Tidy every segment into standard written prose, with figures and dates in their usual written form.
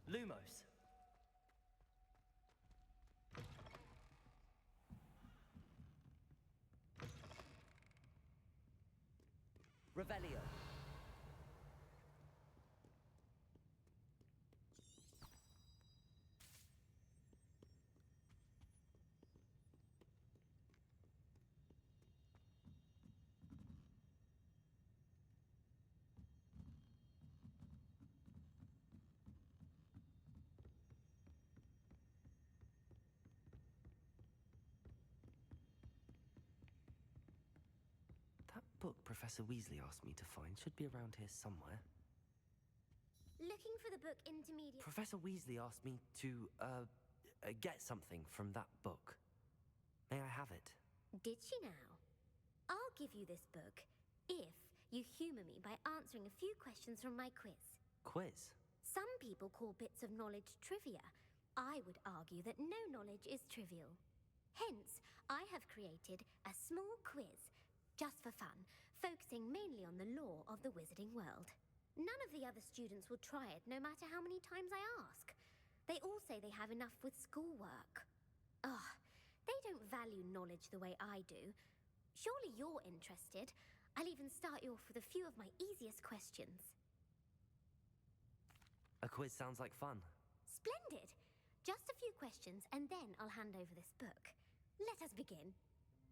Lumos. Revelio. That book Professor Weasley asked me to find should be around here somewhere. Looking for the book Intermediate... Professor Weasley asked me to, get something from that book. May I have it? Did she now? I'll give you this book if you humour me by answering a few questions from my quiz. Quiz? Some people call bits of knowledge trivia. I would argue that no knowledge is trivial. Hence, I have created a small quiz, just for fun, focusing mainly on the lore of the wizarding world. None of the other students will try it, no matter how many times I ask. They all say they have enough with schoolwork. Ugh, they don't value knowledge the way I do. Surely you're interested. I'll even start you off with a few of my easiest questions. A quiz sounds like fun. Splendid! Just a few questions, and then I'll hand over this book. Let us begin.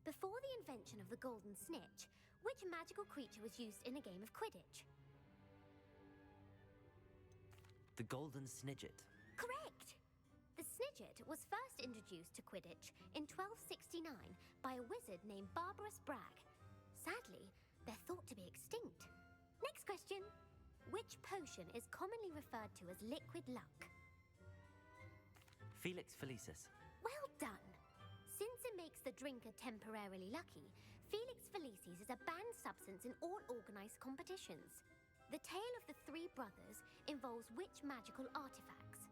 Before the invention of the golden snitch, which magical creature was used in a game of Quidditch? The Golden Snidget. Correct! The Snidget was first introduced to Quidditch in 1269 by a wizard named Barbarous Bragg. Sadly, they're thought to be extinct. Next question. Which potion is commonly referred to as liquid luck? Felix Felicis. Well done! Since it makes the drinker temporarily lucky, Felix Felicis is a banned substance in all organised competitions. The tale of the three brothers involves which magical artifacts?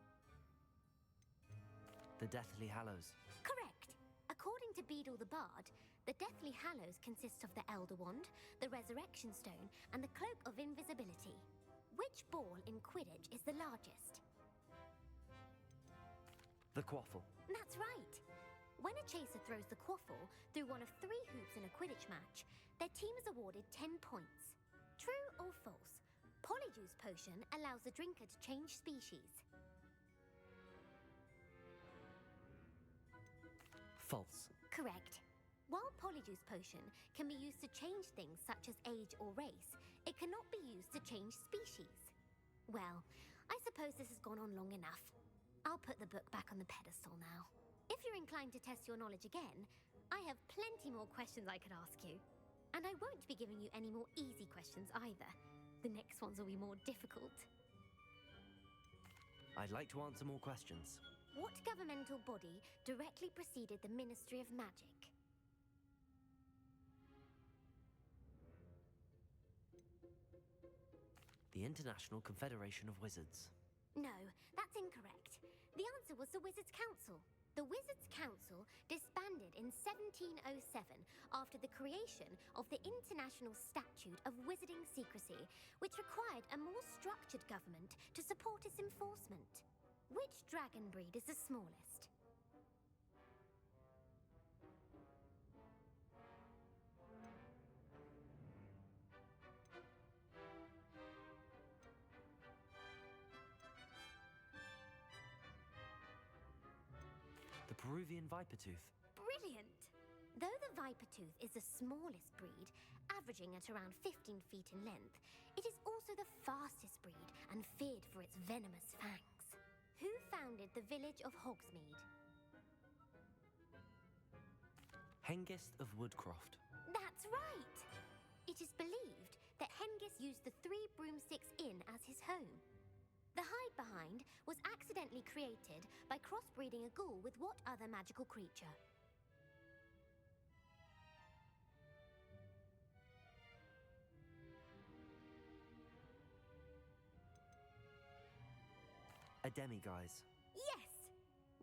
The Deathly Hallows. Correct! According to Beedle the Bard, the Deathly Hallows consists of the Elder Wand, the Resurrection Stone, and the Cloak of Invisibility. Which ball in Quidditch is the largest? The Quaffle. That's right! When a chaser throws the quaffle through one of 3 hoops in a Quidditch match, their team is awarded 10 points. True or false? Polyjuice potion allows the drinker to change species. False. Correct. While Polyjuice potion can be used to change things such as age or race, it cannot be used to change species. Well, I suppose this has gone on long enough. I'll put the book back on the pedestal now. If you're inclined to test your knowledge again, I have plenty more questions I could ask you. And I won't be giving you any more easy questions either. The next ones will be more difficult. I'd like to answer more questions. What governmental body directly preceded the Ministry of Magic? The International Confederation of Wizards. No, that's incorrect. The answer was the Wizards' Council. The Wizards' Council disbanded in 1707 after the creation of the International Statute of Wizarding Secrecy, which required a more structured government to support its enforcement. Which dragon breed is the smallest? The Peruvian Vipertooth. Brilliant! Though the Vipertooth is the smallest breed, averaging at around 15 feet in length, it is also the fastest breed and feared for its venomous fangs. Who founded the village of Hogsmeade? Hengist of Woodcroft. That's right! It is believed that Hengist used the 3 Broomsticks Inn as his home. The Hide-Behind was accidentally created by crossbreeding a ghoul with what other magical creature? A Demiguise. Yes!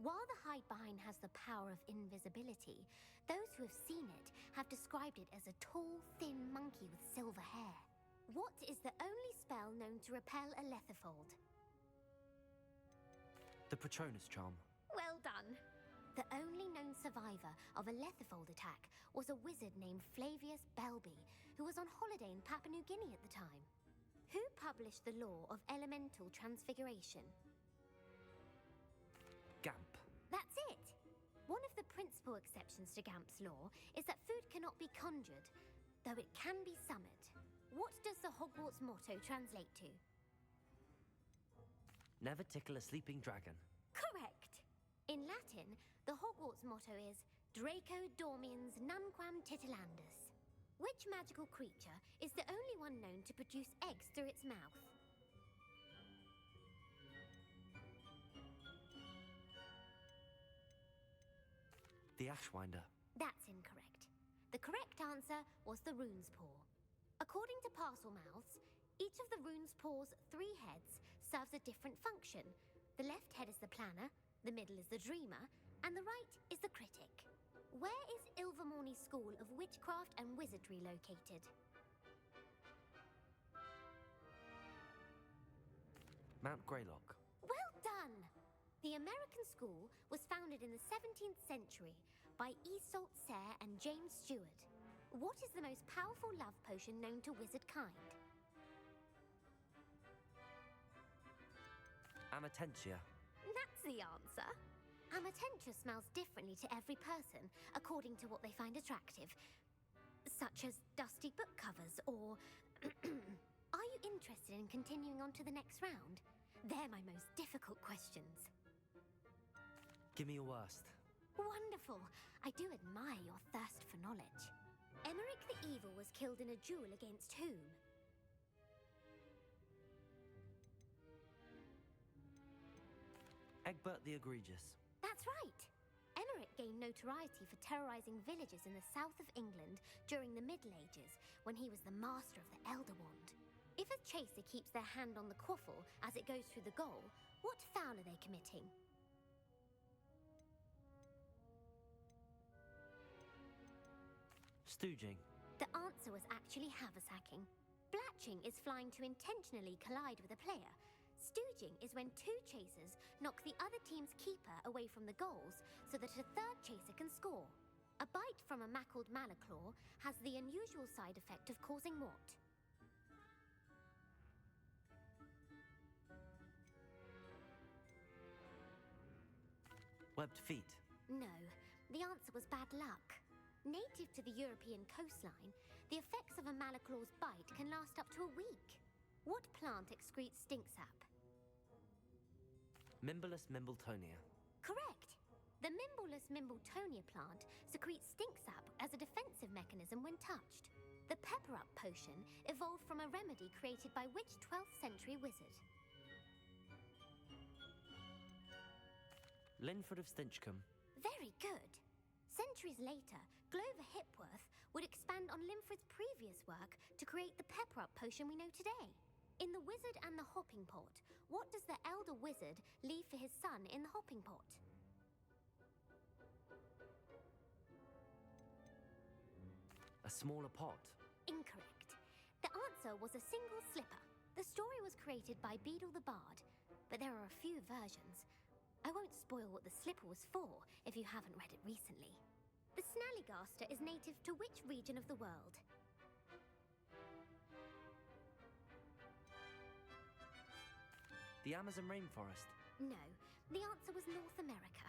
While the Hide-Behind has the power of invisibility, those who have seen it have described it as a tall, thin monkey with silver hair. What is the only spell known to repel a Lethifold? The Patronus charm. Well done. The only known survivor of a Lethifold attack was a wizard named Flavius Belby, who was on holiday in Papua New Guinea at the time. Who published the law of elemental transfiguration? Gamp. That's it! One of the principal exceptions to Gamp's law is that food cannot be conjured, though it can be summoned. What does the Hogwarts motto translate to? Never tickle a sleeping dragon. Correct! In Latin, the Hogwarts motto is Draco Dormiens Nunquam Titilandus. Which magical creature is the only one known to produce eggs through its mouth? The Ashwinder. That's incorrect. The correct answer was the rune's paw. According to Parselmouths, each of the rune's paw's 3 heads serves a different function. The left head is the planner, the middle is the dreamer, and the right is the critic. Where is Ilvermorny School of Witchcraft and Wizardry located? Mount Greylock. Well done! The American school was founded in the 17th century by Iseult Sayre and James Stewart. What is the most powerful love potion known to wizard kind? Amatentia. That's the answer. Amatentia smells differently to every person according to what they find attractive, such as dusty book covers or... Are you interested in continuing on to the next round? They're my most difficult questions. Give me your worst. Wonderful. I do admire your thirst for knowledge. Emeric the Evil was killed in a duel against whom? Egbert the Egregious. That's right. Emeric gained notoriety for terrorizing villages in the south of England during the Middle Ages, when he was the master of the Elder Wand. If a chaser keeps their hand on the quaffle as it goes through the goal, what foul are they committing? Stooging. The answer was actually haversacking. Blatching is flying to intentionally collide with a player. Stooging is when 2 chasers knock the other team's keeper away from the goals so that a 3rd chaser can score. A bite from a mackled malaclaw has the unusual side effect of causing what? Webbed feet. No, the answer was bad luck. Native to the European coastline, the effects of a malaclaw's bite can last up to a week. What plant excretes stink sap? Mimbolus Mimbletonia. Correct. The Mimbolus Mimbletonia plant secretes stink sap as a defensive mechanism when touched. The pepper-up potion evolved from a remedy created by which 12th century wizard? Linford of Stinchcombe. Very good. Centuries later, Glover Hipworth would expand on Linford's previous work to create the pepper-up potion we know today. In The Wizard and the Hopping Pot, what does the elder wizard leave for his son in the hopping pot? A smaller pot. Incorrect. The answer was a single slipper. The story was created by Beadle the Bard, but there are a few versions. I won't spoil what the slipper was for if you haven't read it recently. The Snallygaster is native to which region of the world? The Amazon rainforest. No, the answer was North America.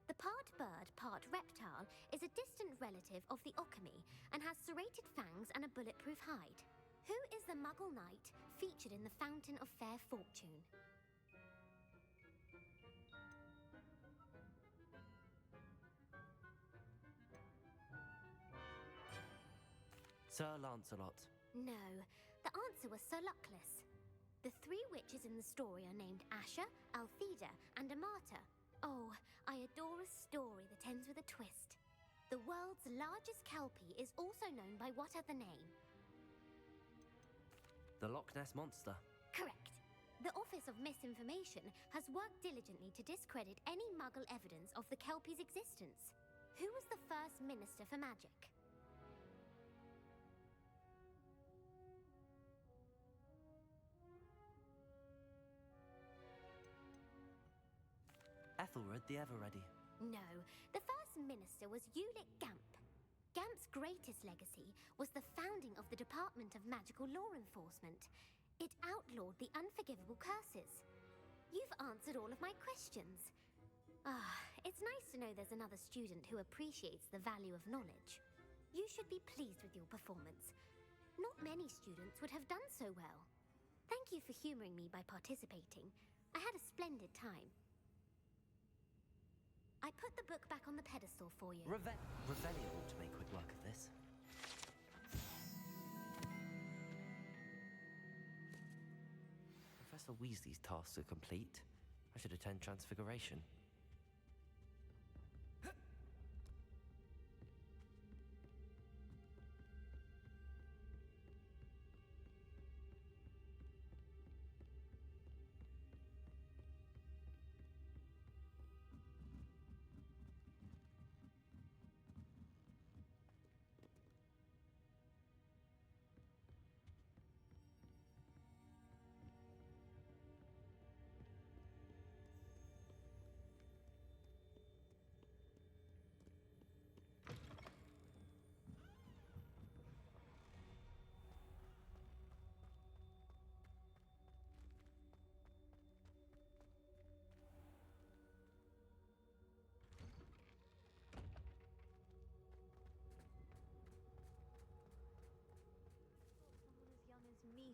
The part bird, part reptile is a distant relative of the Occamy and has serrated fangs and a bulletproof hide. Who is the Muggle knight featured in the Fountain of Fair Fortune? Sir Lancelot. No, the answer was Sir Luckless. The 3 witches in the story are named Asher, Altheda, and Amata. Oh, I adore a story that ends with a twist. The world's largest kelpie is also known by what other name? The Loch Ness Monster. Correct. The Office of Misinformation has worked diligently to discredit any Muggle evidence of the kelpie's existence. Who was the first Minister for Magic? Ethelred the Ever-Ready. No, the first minister was Ulick Gamp. Gamp's greatest legacy was the founding of the Department of Magical Law Enforcement. It outlawed the unforgivable curses. You've answered all of my questions. It's nice to know there's another student who appreciates the value of knowledge. You should be pleased with your performance. Not many students would have done so well. Thank you for humoring me by participating. I had a splendid time. I put the book back on the pedestal for you. Revelio ought to make quick work of this. Professor Weasley's tasks are complete. I should attend Transfiguration.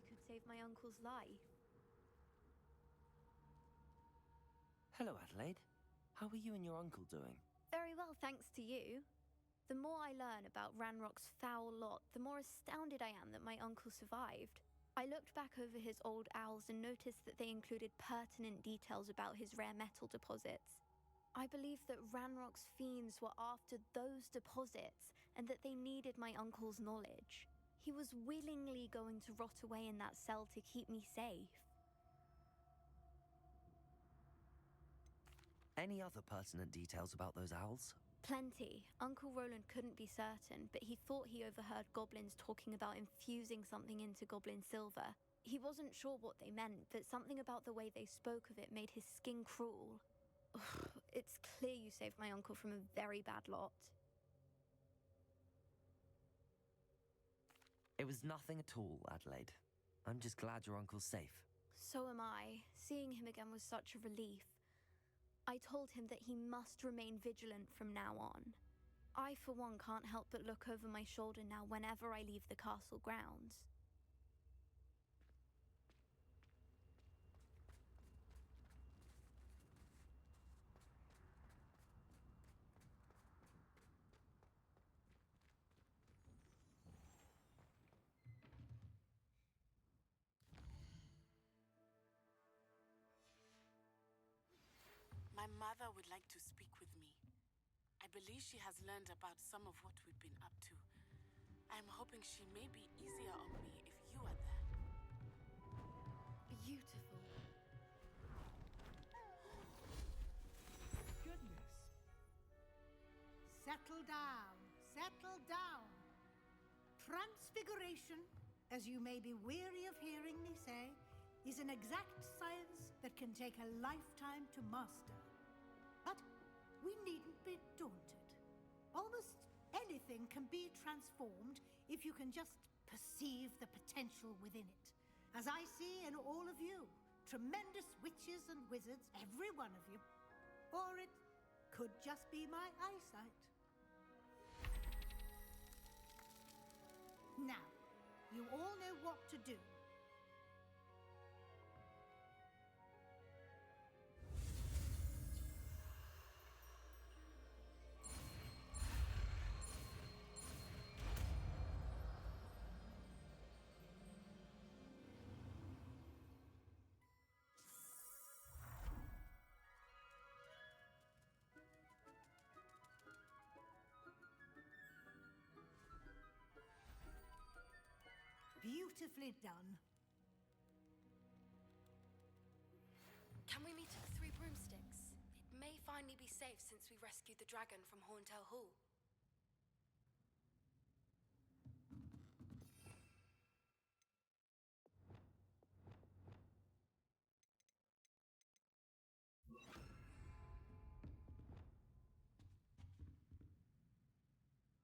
Could save my uncle's life. Hello, Adelaide. How are you and your uncle doing? Very well, thanks to you. The more I learn about Ranrock's foul lot, the more astounded I am that my uncle survived. I looked back over his old owls and noticed that they included pertinent details about his rare metal deposits. I believe that Ranrock's fiends were after those deposits and that they needed my uncle's knowledge. He was willingly going to rot away in that cell to keep me safe. Any other pertinent details about those owls? Plenty. Uncle Roland couldn't be certain, but he thought he overheard goblins talking about infusing something into goblin silver. He wasn't sure what they meant, but something about the way they spoke of it made his skin crawl. It's clear you saved my uncle from a very bad lot. It was nothing at all, Adelaide. I'm just glad your uncle's safe. So am I. Seeing him again was such a relief. I told him that he must remain vigilant from now on. I, for one, can't help but look over my shoulder now whenever I leave the castle grounds. My mother would like to speak with me. I believe she has learned about some of what we've been up to. I'm hoping she may be easier on me if you are there. Beautiful. Goodness. Settle down. Settle down. Transfiguration, as you may be weary of hearing me say, is an exact science that can take a lifetime to master. But we needn't be daunted. Almost anything can be transformed if you can just perceive the potential within it. As I see in all of you, tremendous witches and wizards, every one of you. Or it could just be my eyesight. Now, you all know what to do. Beautifully done. Can we meet at the Three Broomsticks? It may finally be safe since we rescued the dragon from Horntail Hall.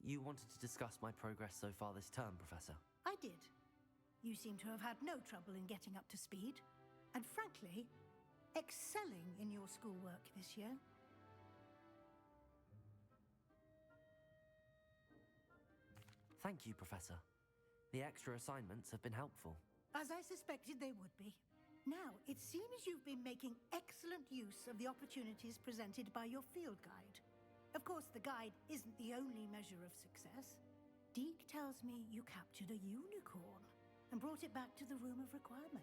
You wanted to discuss my progress so far this term, Professor. I did. You seem to have had no trouble in getting up to speed, and frankly, excelling in your schoolwork this year. Thank you, Professor. The extra assignments have been helpful. As I suspected they would be. Now, it seems you've been making excellent use of the opportunities presented by your field guide. Of course, the guide isn't the only measure of success. Deke tells me you captured a unicorn and brought it back to the Room of Requirement.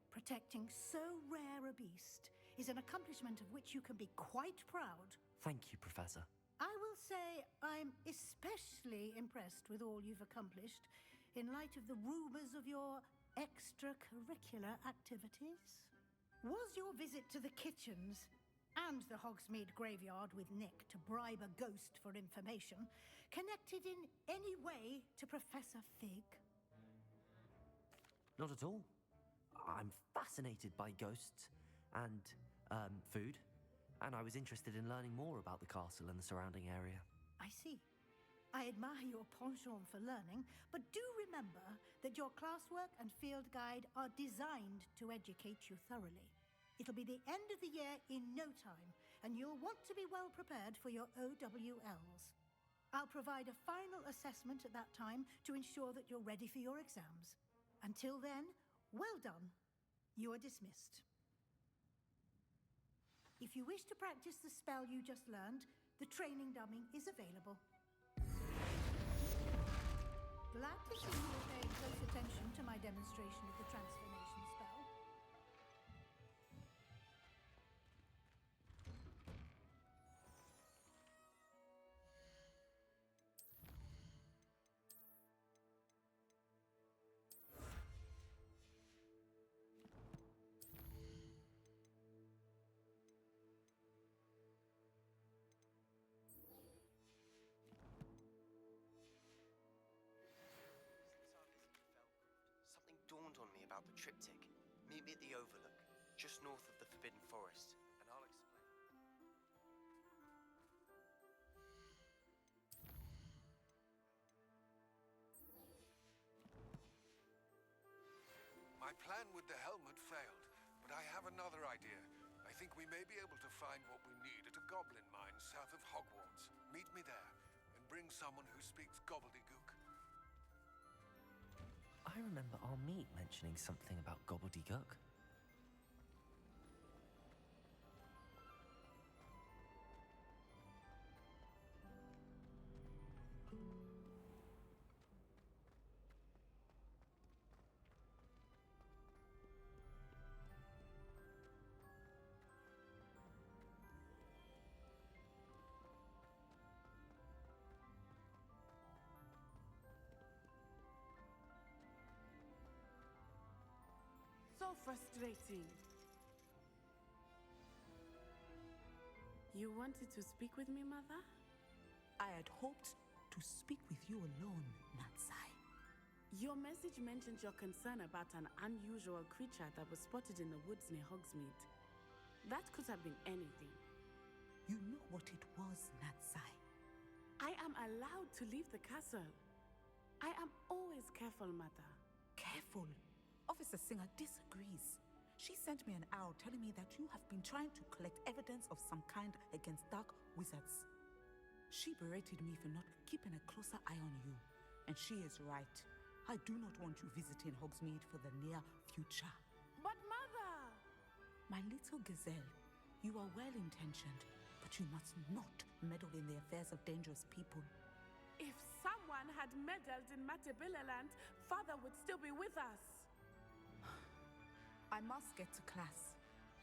Protecting so rare a beast is an accomplishment of which you can be quite proud. Thank you, Professor. I will say I'm especially impressed with all you've accomplished in light of the rumors of your extracurricular activities. Was your visit to the kitchens and the Hogsmeade graveyard with Nick to bribe a ghost for information connected in any way to Professor Fig? Not at all. I'm fascinated by ghosts and food, and I was interested in learning more about the castle and the surrounding area. I see. I admire your penchant for learning, but do remember that your classwork and field guide are designed to educate you thoroughly. It'll be the end of the year in no time, and you'll want to be well prepared for your OWLs. I'll provide a final assessment at that time to ensure that you're ready for your exams. Until then, well done. You are dismissed. If you wish to practice the spell you just learned, the training dummy is available. Glad to see you were paying close attention to my demonstration of the transformation spell. Something dawned on me about the triptych. Meet me at the Overlook, just north of the Forbidden Forest, and I'll explain. My plan with the helmet failed, but I have another idea. I think we may be able to find what we need at a goblin mine south of Hogwarts. Meet me there, and bring someone who speaks gobbledygook. I remember our meet mentioning something about gobbledygook. So frustrating. You wanted to speak with me, Mother? I had hoped to speak with you alone, Natsai. Your message mentioned your concern about an unusual creature that was spotted in the woods near Hogsmeade. That could have been anything. You know what it was, Natsai. I am allowed to leave the castle. I am always careful, Mother. Careful. Officer Singer disagrees. She sent me an owl telling me that you have been trying to collect evidence of some kind against dark wizards. She berated me for not keeping a closer eye on you. And she is right. I do not want you visiting Hogsmeade for the near future. But Mother! My little gazelle, you are well-intentioned, but you must not meddle in the affairs of dangerous people. If someone had meddled in Matabeleland, Father would still be with us. I must get to class.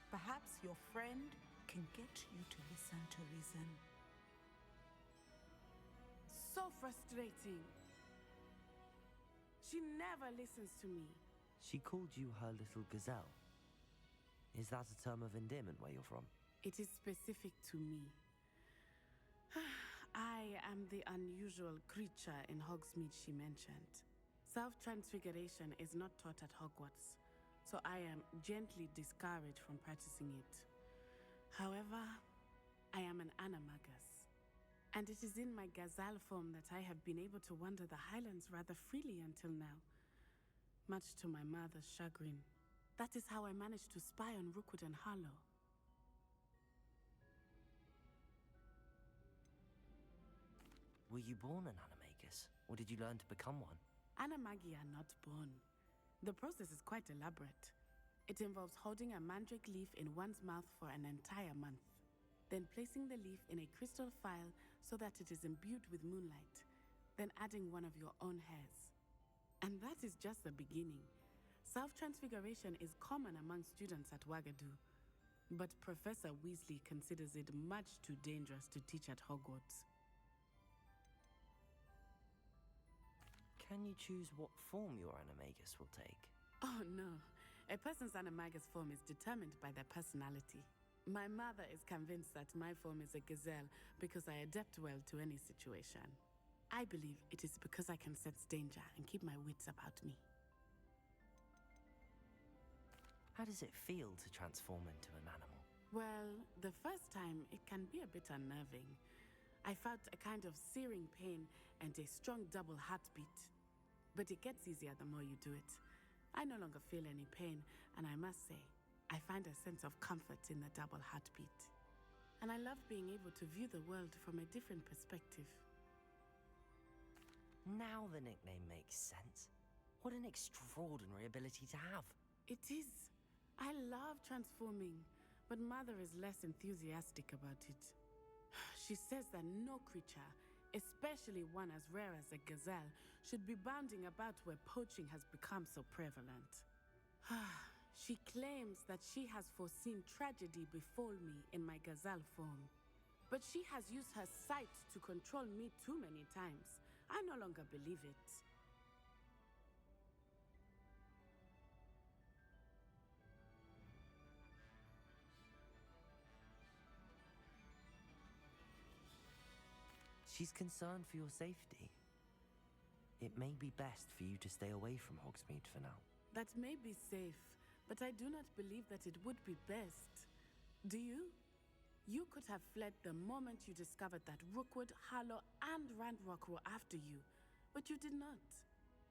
Perhaps your friend can get you to listen to reason. So frustrating. She never listens to me. She called you her little gazelle. Is that a term of endearment where you're from? It is specific to me. I am the unusual creature in Hogsmeade she mentioned. Self-transfiguration is not taught at Hogwarts, so I am gently discouraged from practicing it. However, I am an animagus. And it is in my gazelle form that I have been able to wander the highlands rather freely until now. Much to my mother's chagrin. That is how I managed to spy on Rookwood and Harlow. Were you born an animagus, or did you learn to become one? Animagi are not born. The process is quite elaborate. It involves holding a mandrake leaf in one's mouth for an entire month, then placing the leaf in a crystal phial so that it is imbued with moonlight, then adding one of your own hairs. And that is just the beginning. Self-transfiguration is common among students at Wagadu, but Professor Weasley considers it much too dangerous to teach at Hogwarts. Can you choose what form your animagus will take? Oh no, a person's animagus form is determined by their personality. My mother is convinced that my form is a gazelle because I adapt well to any situation. I believe it is because I can sense danger and keep my wits about me. How does it feel to transform into an animal? Well, the first time it can be a bit unnerving. I felt a kind of searing pain and a strong double heartbeat. But it gets easier the more you do it. I no longer feel any pain, and I must say, I find a sense of comfort in the double heartbeat. And I love being able to view the world from a different perspective. Now the nickname makes sense. What an extraordinary ability to have. It is. I love transforming, but Mother is less enthusiastic about it. She says that no creature, especially one as rare as a gazelle, should be bounding about where poaching has become so prevalent. She claims that she has foreseen tragedy befall me in my gazelle form. But she has used her sight to control me too many times. I no longer believe it. She's concerned for your safety. It may be best for you to stay away from Hogsmeade for now. That may be safe, but I do not believe that it would be best. Do you? You could have fled the moment you discovered that Rookwood, Harlow, and Ranrock were after you, but you did not.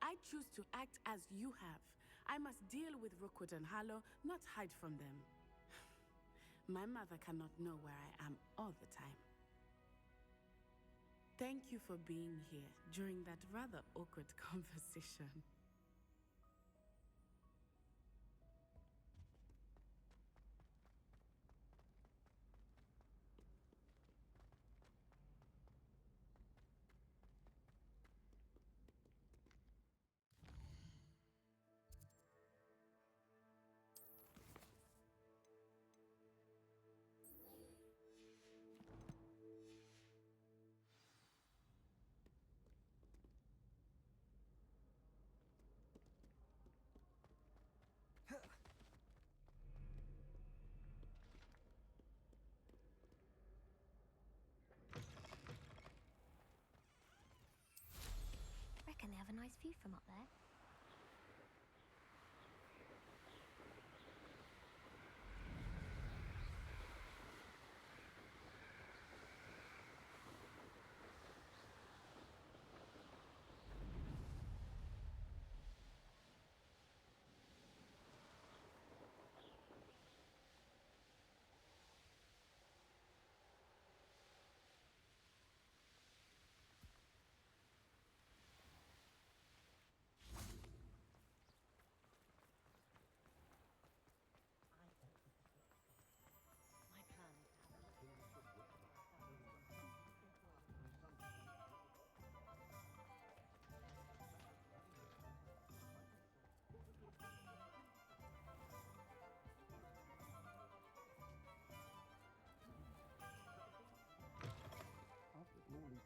I choose to act as you have. I must deal with Rookwood and Harlow, not hide from them. My mother cannot know where I am all the time. Thank you for being here during that rather awkward conversation. Reckon they have a nice view from up there.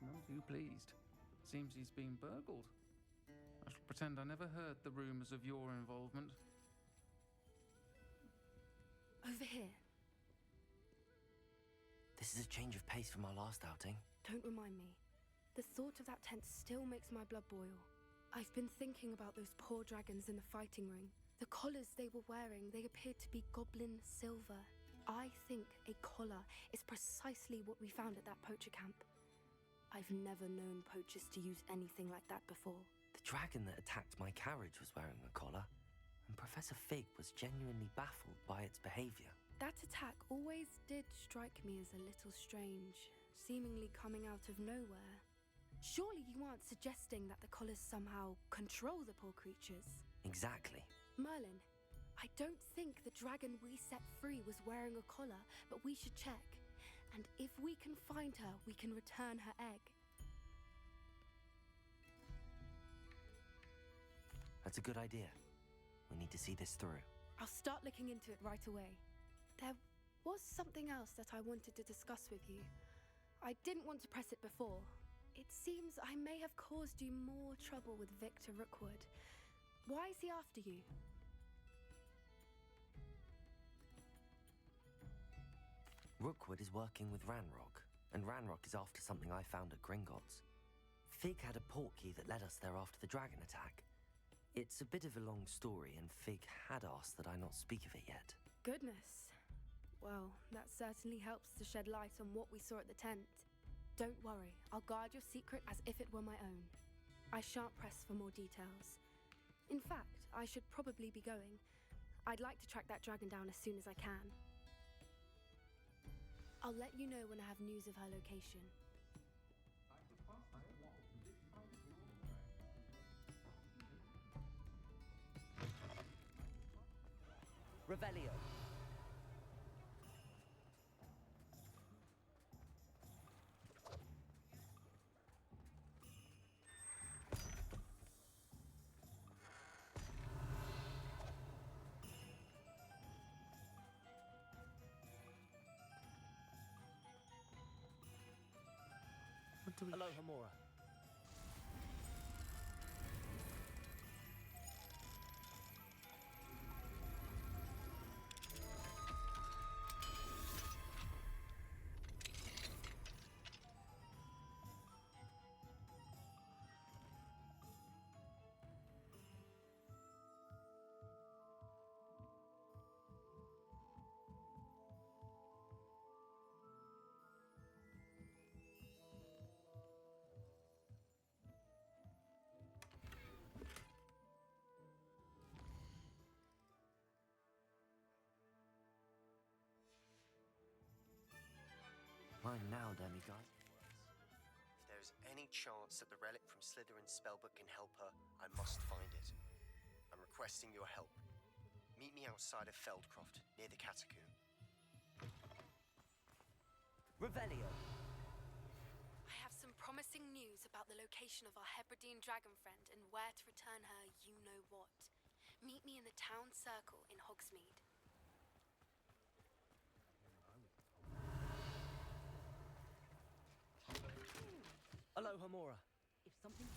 None too pleased. Seems he's been burgled. I shall pretend I never heard the rumours of your involvement. Over here. This is a change of pace from our last outing. Don't remind me. The thought of that tent still makes my blood boil. I've been thinking about those poor dragons in the fighting ring. The collars they were wearing, they appeared to be goblin silver. I think a collar is precisely what we found at that poacher camp. I've never known poachers to use anything like that before. The dragon that attacked my carriage was wearing a collar, and Professor Fig was genuinely baffled by its behavior. That attack always did strike me as a little strange, seemingly coming out of nowhere. Surely you aren't suggesting that the collars somehow control the poor creatures? Exactly. Merlin, I don't think the dragon we set free was wearing a collar, but we should check. And if we can find her, we can return her egg. That's a good idea. We need to see this through. I'll start looking into it right away. There was something else that I wanted to discuss with you. I didn't want to press it before. It seems I may have caused you more trouble with Victor Rookwood. Why is he after you? Rookwood is working with Ranrock, and Ranrock is after something I found at Gringotts. Fig had a portkey that led us there after the dragon attack. It's a bit of a long story, and Fig had asked that I not speak of it yet. Goodness. Well, that certainly helps to shed light on what we saw at the tent. Don't worry, I'll guard your secret as if it were my own. I shan't press for more details. In fact, I should probably be going. I'd like to track that dragon down as soon as I can. I'll let you know when I have news of her location. Revelio. Hello, Hamura. I'm now, demigod. If there is any chance that the relic from Slytherin's spellbook can help her, I must find it. I'm requesting your help. Meet me outside of Feldcroft, near the catacomb. Revelio. I have some promising news about the location of our Hebridean dragon friend and where to return her you-know-what. Meet me in the town circle in Hogsmeade. Hello, Hamura. If something...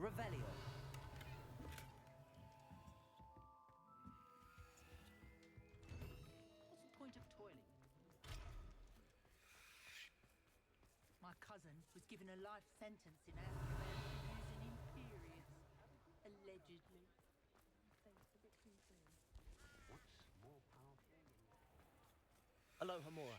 Revelio. What's the point of toiling? My cousin was given a life sentence in Azkaban for using Imperius. Allegedly. What's more powerful? Hello, Hamura.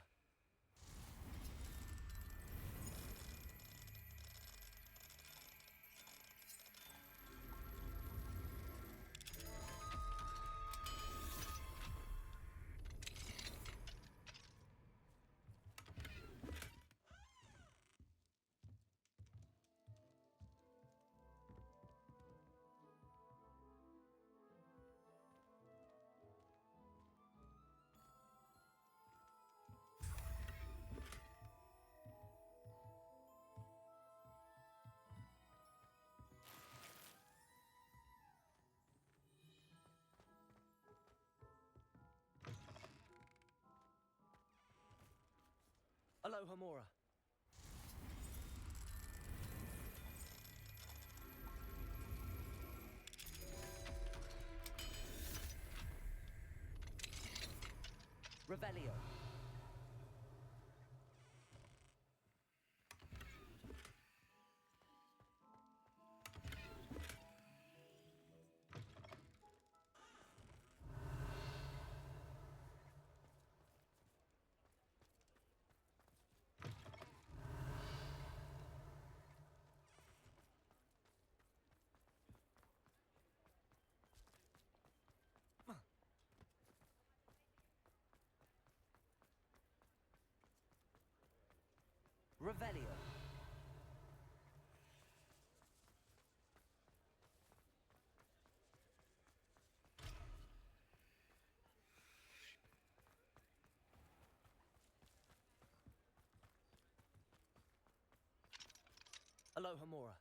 Hello, Hamura. Revelio. Revelio. Alohomora.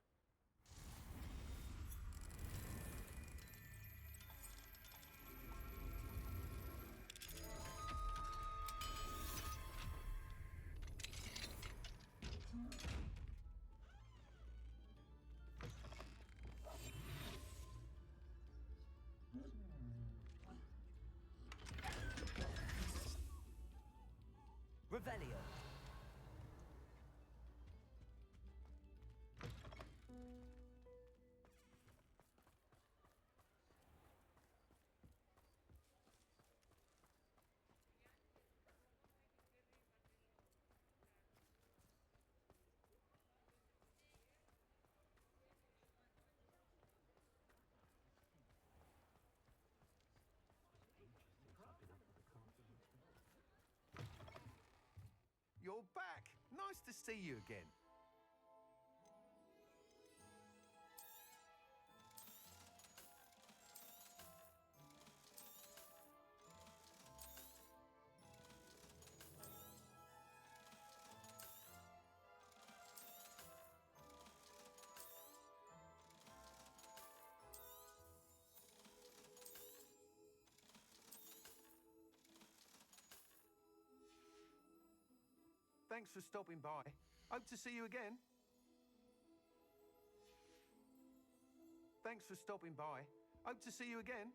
Revelio. You're back. Nice to see you again. Thanks for stopping by. Hope to see you again. Thanks for stopping by. Hope to see you again.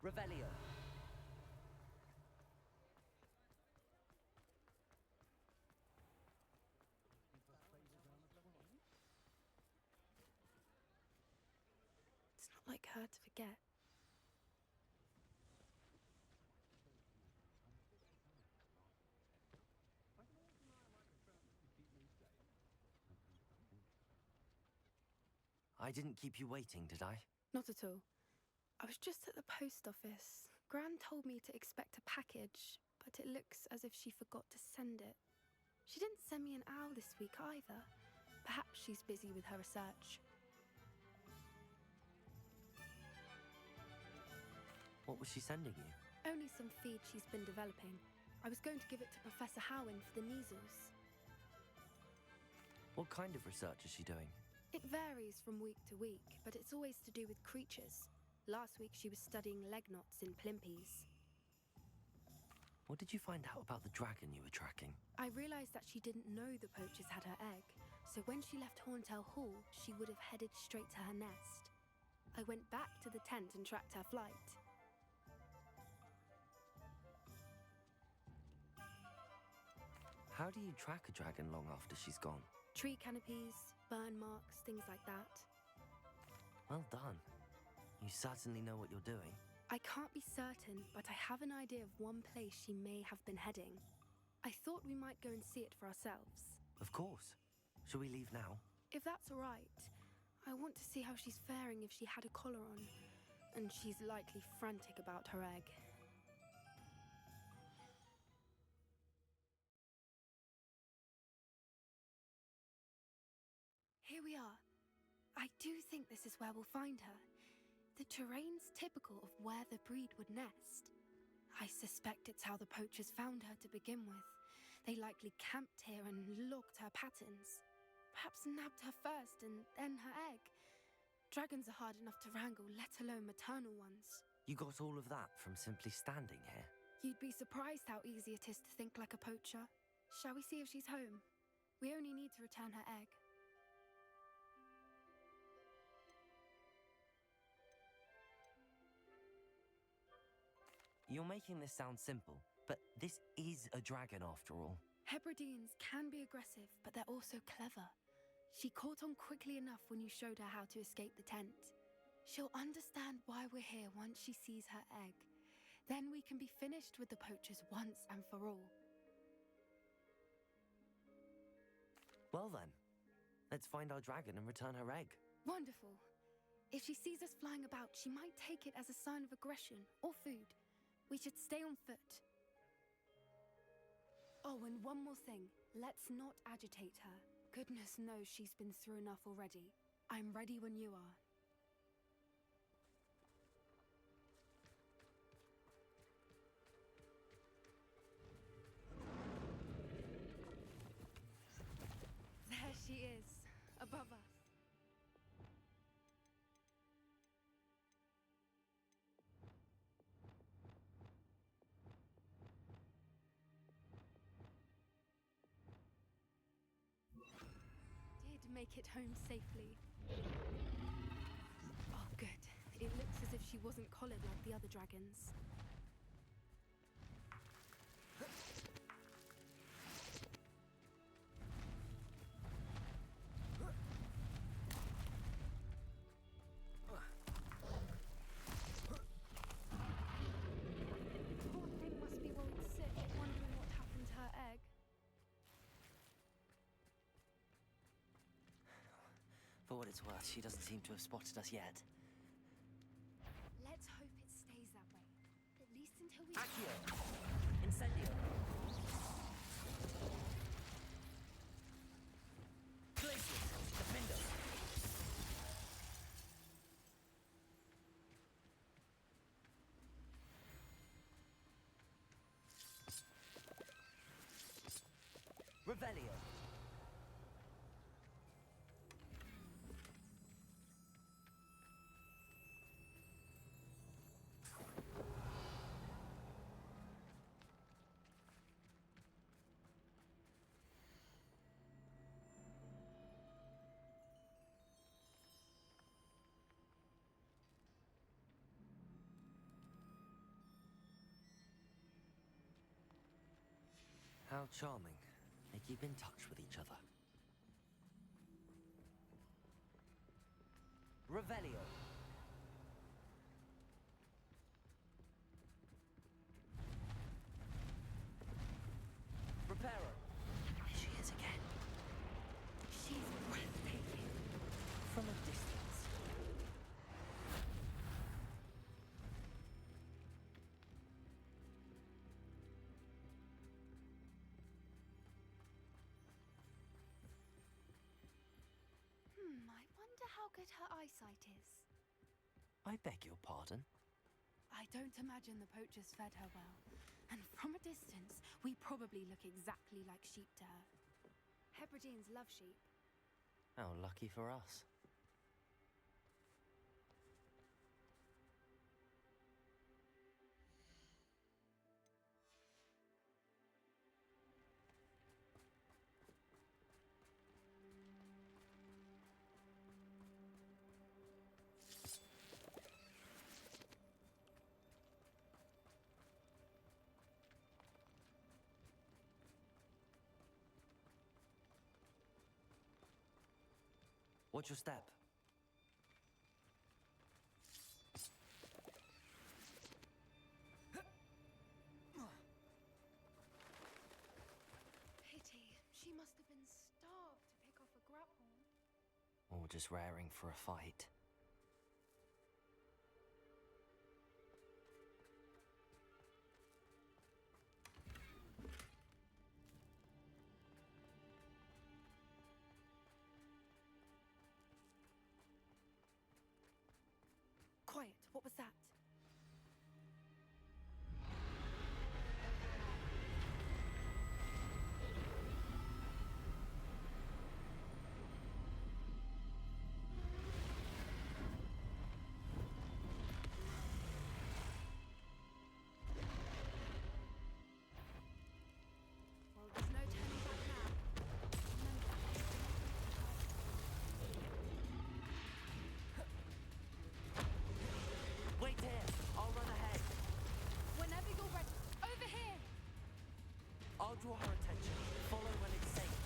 Revelio. like her to forget. I didn't keep you waiting, did I? Not at all. I was just at the post office. Gran told me to expect a package, but it looks as if she forgot to send it. She didn't send me an owl this week either. Perhaps she's busy with her research. What was she sending you? Only some feed she's been developing. I was going to give it to Professor Howin for the measles. What kind of research is she doing? It varies from week to week, but it's always to do with creatures. Last week she was studying leg knots in plimpies. What did you find out about the dragon you were tracking? I realised that she didn't know the poachers had her egg, so when she left Horntail Hall, she would have headed straight to her nest. I went back to the tent and tracked her flight. How do you track a dragon long after she's gone? Tree canopies, burn marks, things like that. Well done. You certainly know what you're doing. I can't be certain, but I have an idea of one place she may have been heading. I thought we might go and see it for ourselves. Of course. Shall we leave now? If that's all right. I want to see how she's faring if she had a collar on. And she's likely frantic about her egg. Here we are. I do think this is where we'll find her. The terrain's typical of where the breed would nest. I suspect it's how the poachers found her to begin with. They likely camped here and logged her patterns. Perhaps nabbed her first and then her egg. Dragons are hard enough to wrangle, let alone maternal ones. You got all of that from simply standing here? You'd be surprised how easy it is to think like a poacher. Shall we see if she's home? We only need to return her egg. You're making this sound simple, but this is a dragon after all. Hebrideans can be aggressive, but they're also clever. She caught on quickly enough when you showed her how to escape the tent. She'll understand why we're here once she sees her egg. Then we can be finished with the poachers once and for all. Well then, let's find our dragon and return her egg. Wonderful. If she sees us flying about, she might take it as a sign of aggression or food. We should stay on foot. Oh, and one more thing. Let's not agitate her. Goodness knows she's been through enough already. I'm ready when you are. There she is, above us. Make it home safely. Oh, good. It looks as if she wasn't collared like the other dragons. Poor thing must be worried sick, wondering what happened to her egg. For what it's worth, she doesn't seem to have spotted us yet. Let's hope it stays that way. At least until we... Accio! Incendio! Glacius! Defendo! Revelio! How charming. They keep in touch with each other. Revelio! good her eyesight is. I beg your pardon? I don't imagine the poachers fed her well. And from a distance, we probably look exactly like sheep to her. Hebrideans love sheep. How lucky for us. Watch your step. Pity. She must have been starved to pick off a grapple. Or just raring for a fight. Quiet. What was that? Well, there's no turning back now. Wait here! I'll run ahead. Whenever you're ready. Over here! I'll draw her attention. Follow when it's safe.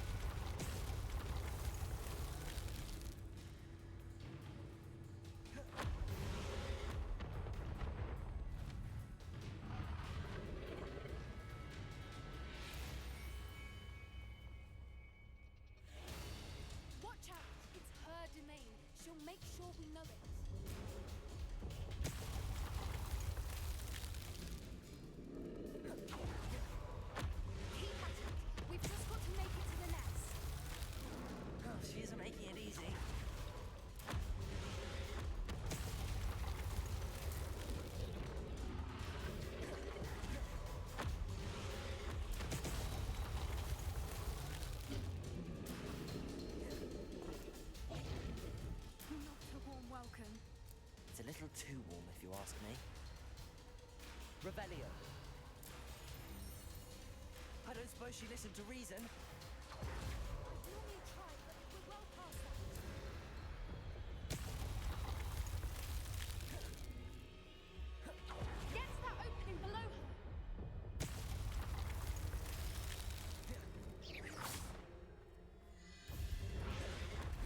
Watch out! It's her domain. She'll make sure we know it. Keep at it. We've just got to make it to the nest. Oh, she isn't making it easy. Not a warm welcome. It's a little too warm, if you ask me. Revelio. I don't suppose she listened to reason. Normally try, but we're well past that. Get to that opening below her.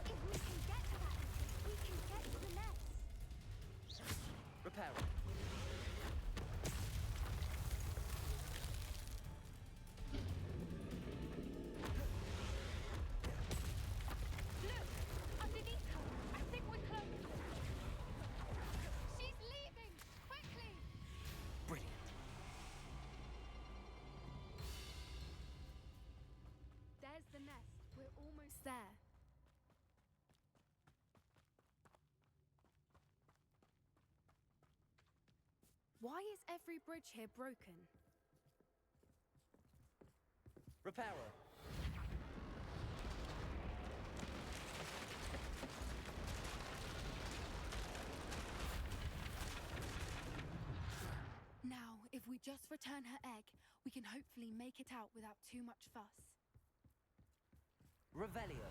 If we can get to that entrance, we can get to the nest. Repair. Look! Underneath her! I think we're close! She's leaving! Quickly! Brilliant. There's the nest. We're almost there. Why is every bridge here broken? Reparo. Now, if we just return her egg, we can hopefully make it out without too much fuss. Revelio.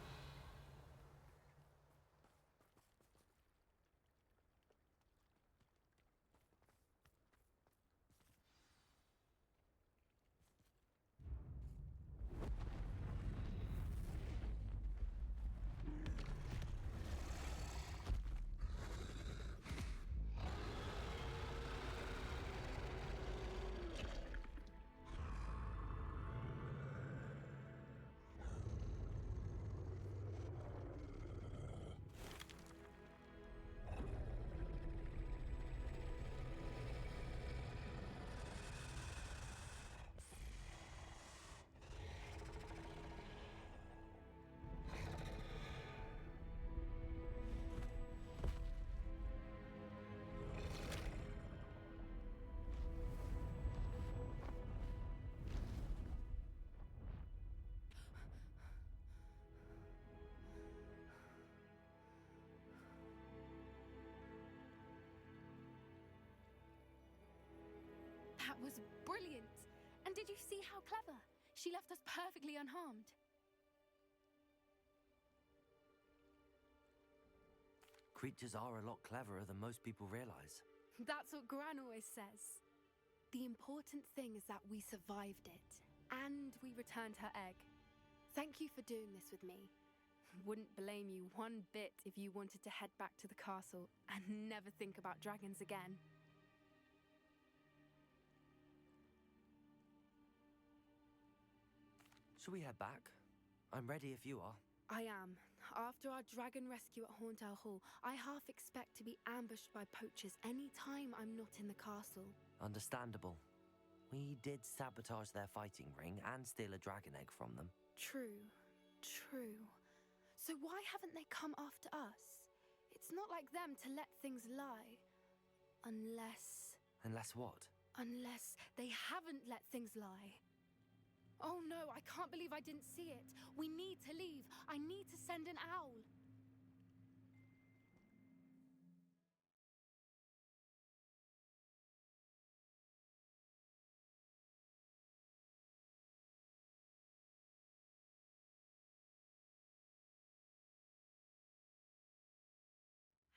was brilliant. And did you see how clever? She left us perfectly unharmed. Creatures are a lot cleverer than most people realize. That's what Gran always says. The important thing is that we survived it. And we returned her egg. Thank you for doing this with me. Wouldn't blame you one bit if you wanted to head back to the castle and never think about dragons again. Shall we head back? I'm ready if you are. I am. After our dragon rescue at Hauntow Hall, I half expect to be ambushed by poachers any time I'm not in the castle. Understandable. We did sabotage their fighting ring and steal a dragon egg from them. True. So why haven't they come after us? It's not like them to let things lie. Unless what? Unless they haven't let things lie. Oh no, I can't believe I didn't see it. We need to leave. I need to send an owl.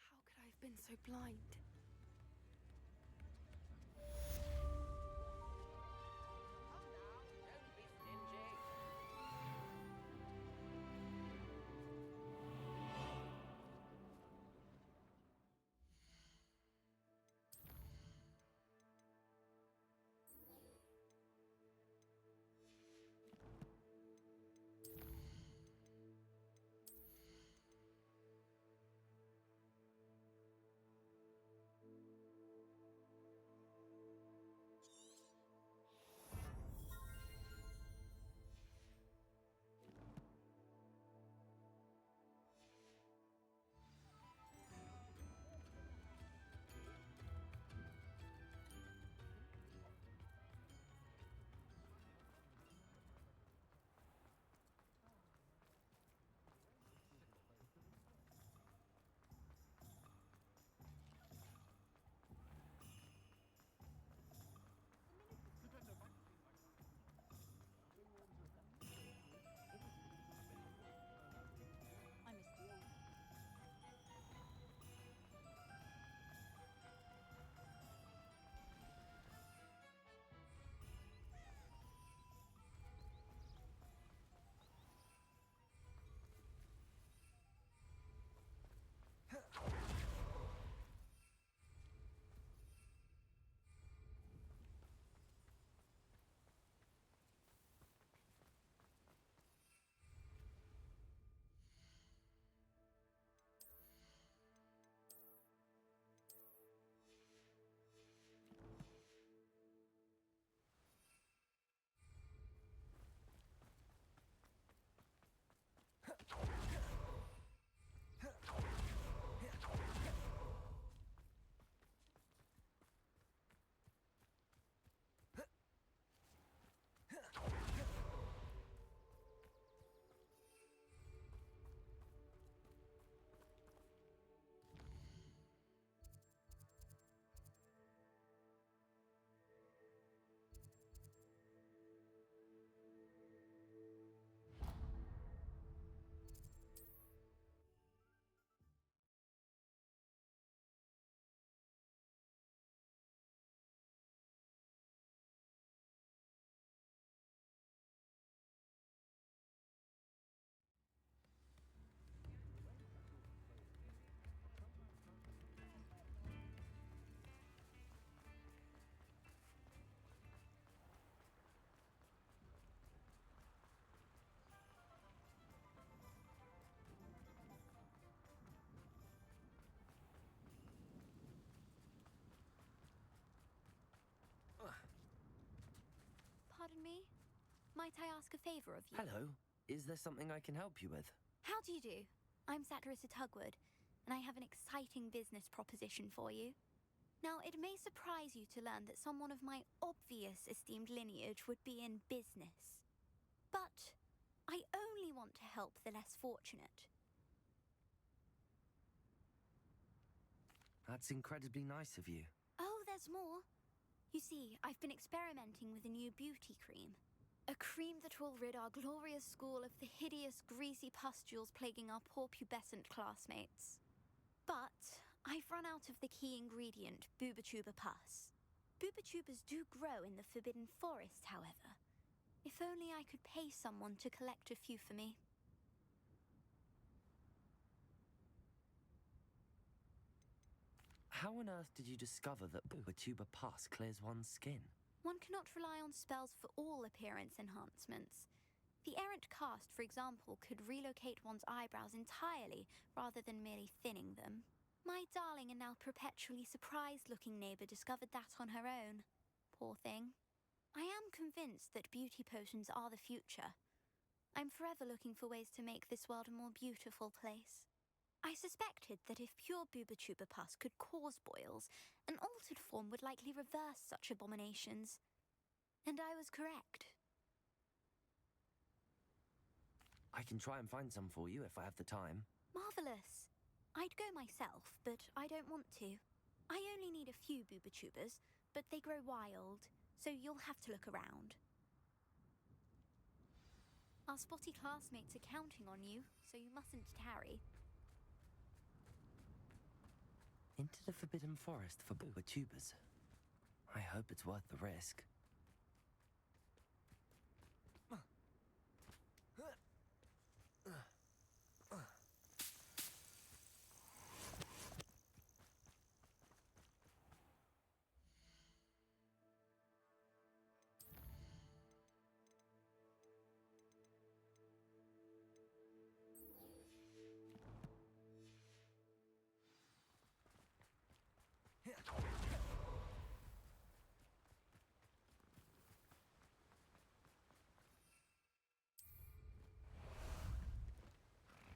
How could I have been so blind? Pardon me? Might I ask a favour of you? Hello. Is there something I can help you with? How do you do? I'm Satirissa Tugwood, and I have an exciting business proposition for you. Now, it may surprise you to learn that someone of my obvious esteemed lineage would be in business. But I only want to help the less fortunate. That's incredibly nice of you. Oh, there's more. You see, I've been experimenting with a new beauty cream. A cream that will rid our glorious school of the hideous, greasy pustules plaguing our poor pubescent classmates. But I've run out of the key ingredient, Booba-Tuba pus. Booba-Tubas do grow in the Forbidden Forest, however. If only I could pay someone to collect a few for me. How on earth did you discover that Booba-Tuba pus clears one's skin? One cannot rely on spells for all appearance enhancements. The errant cast, for example, could relocate one's eyebrows entirely rather than merely thinning them. My darling and now perpetually surprised-looking neighbour discovered that on her own. Poor thing. I am convinced that beauty potions are the future. I'm forever looking for ways to make this world a more beautiful place. I suspected that if pure Booba-Tuba pus could cause boils, an altered form would likely reverse such abominations. And I was correct. I can try and find some for you if I have the time. Marvellous. I'd go myself, but I don't want to. I only need a few Booba-Tubas, but they grow wild, so you'll have to look around. Our spotty classmates are counting on you, so you mustn't tarry. Into the Forbidden Forest for Booba-Tubas. I hope it's worth the risk.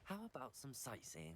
How about some sightseeing?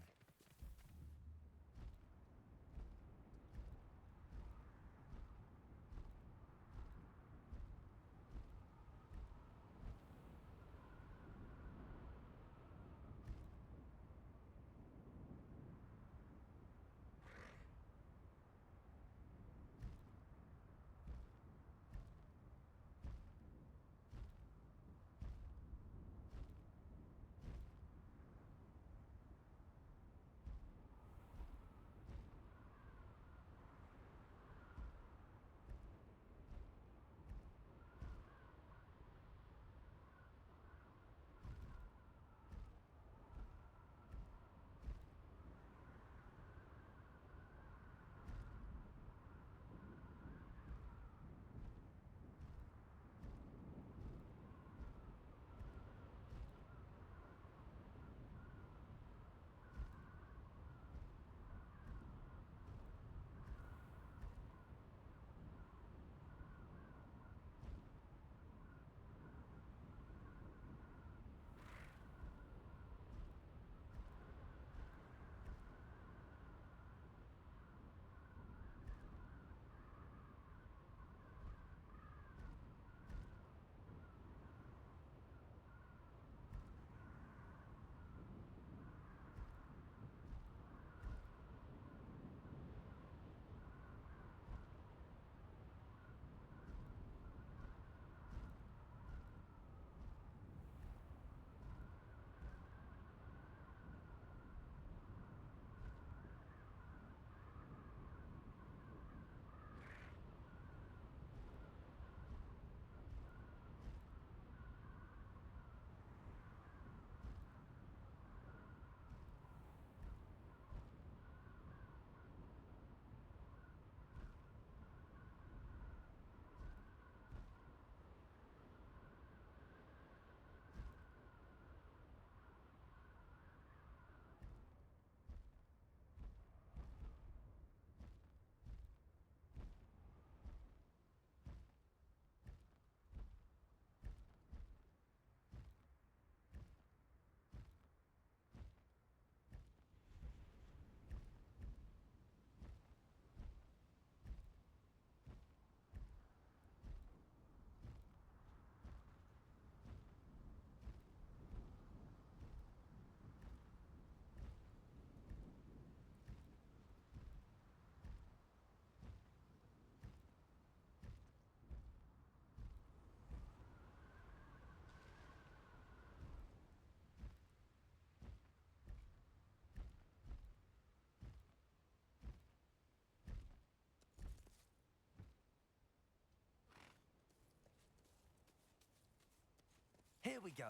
we go.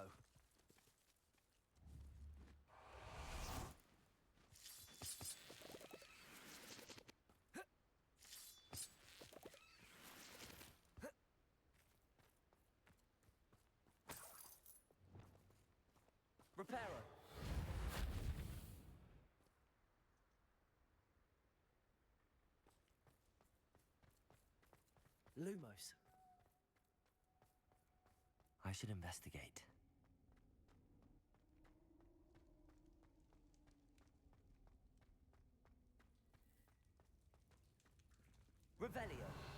Reparo. Lumos. I should investigate. Revelio.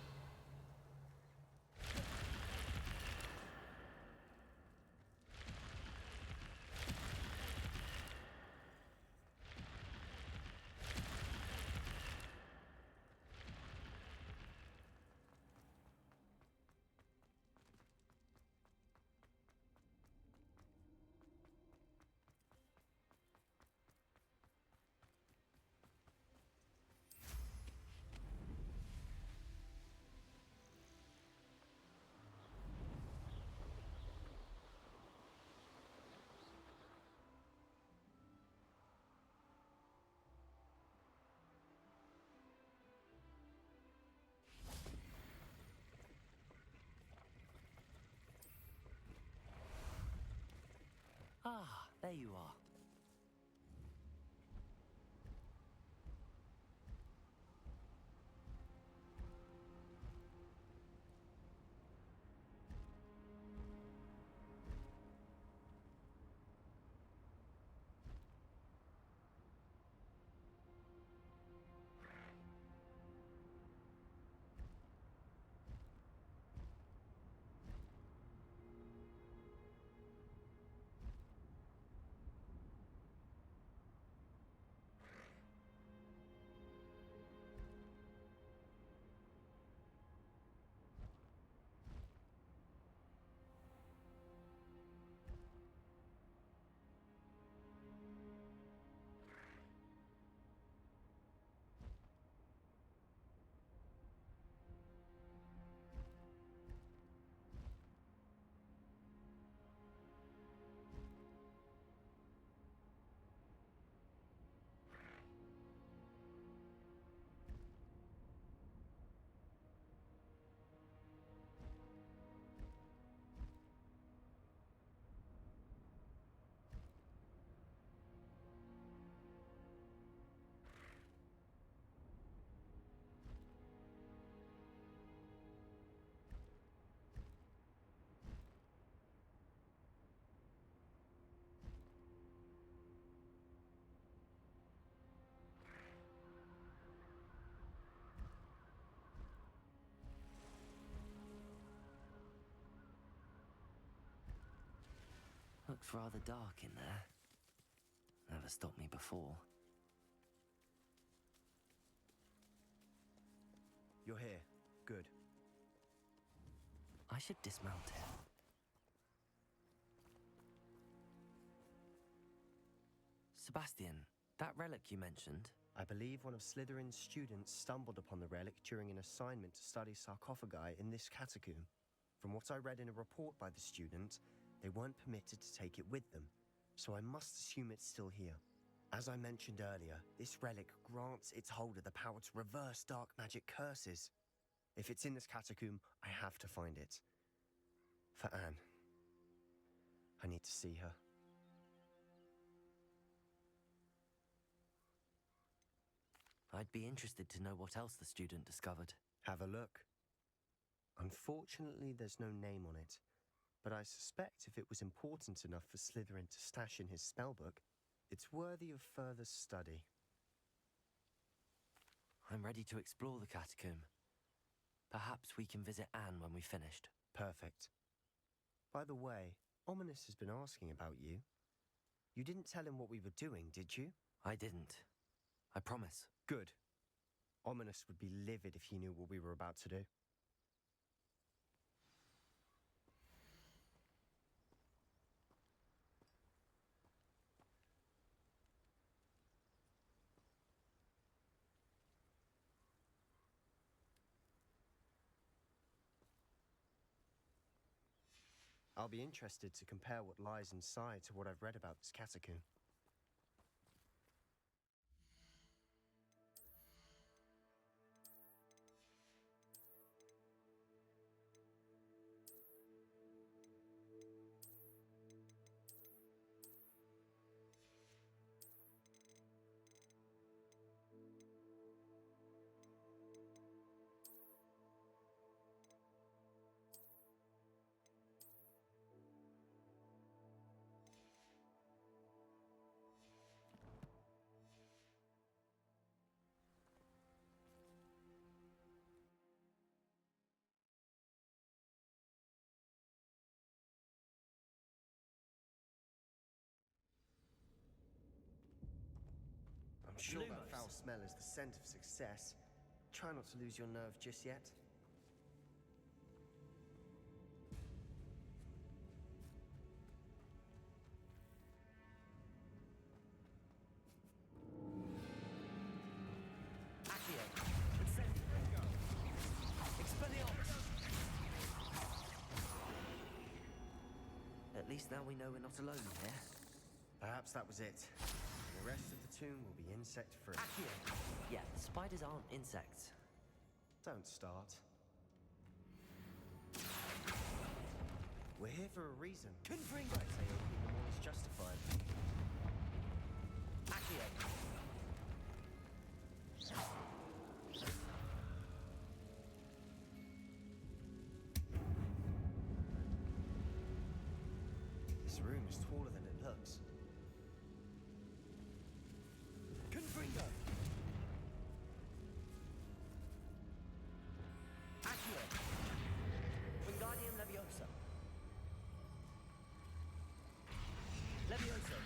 Ah, there you are. Looks rather dark in there. Never stopped me before. You're here. Good. I should dismount it. Sebastian, that relic you mentioned. I believe one of Slytherin's students stumbled upon the relic during an assignment to study sarcophagi in this catacomb. From what I read in a report by the student, they weren't permitted to take it with them, so I must assume it's still here. As I mentioned earlier, this relic grants its holder the power to reverse dark magic curses. If it's in this catacomb, I have to find it. For Anne. I need to see her. I'd be interested to know what else the student discovered. Have a look. Unfortunately, there's no name on it, but I suspect if it was important enough for Slytherin to stash in his spellbook, it's worthy of further study. I'm ready to explore the catacomb. Perhaps we can visit Anne when we've finished. Perfect. By the way, Ominous has been asking about you. You didn't tell him what we were doing, did you? I didn't. I promise. Good. Ominous would be livid if he knew what we were about to do. I'll be interested to compare what lies inside to what I've read about this catacomb. I'm sure that Lumos. foul smell is the scent of success. Try not to lose your nerve just yet. Accio. Incendio. Expelliarmus. At least now we know we're not alone here. Perhaps that was it. The rest of the tomb will be insect-free. Accio. Yeah, spiders aren't insects. Don't start. We're here for a reason. Confringo. I'd say opening them all is justified. Accio. This room is taller than it looks. Confringo. Accio. Wingardium Leviosa. Leviosa.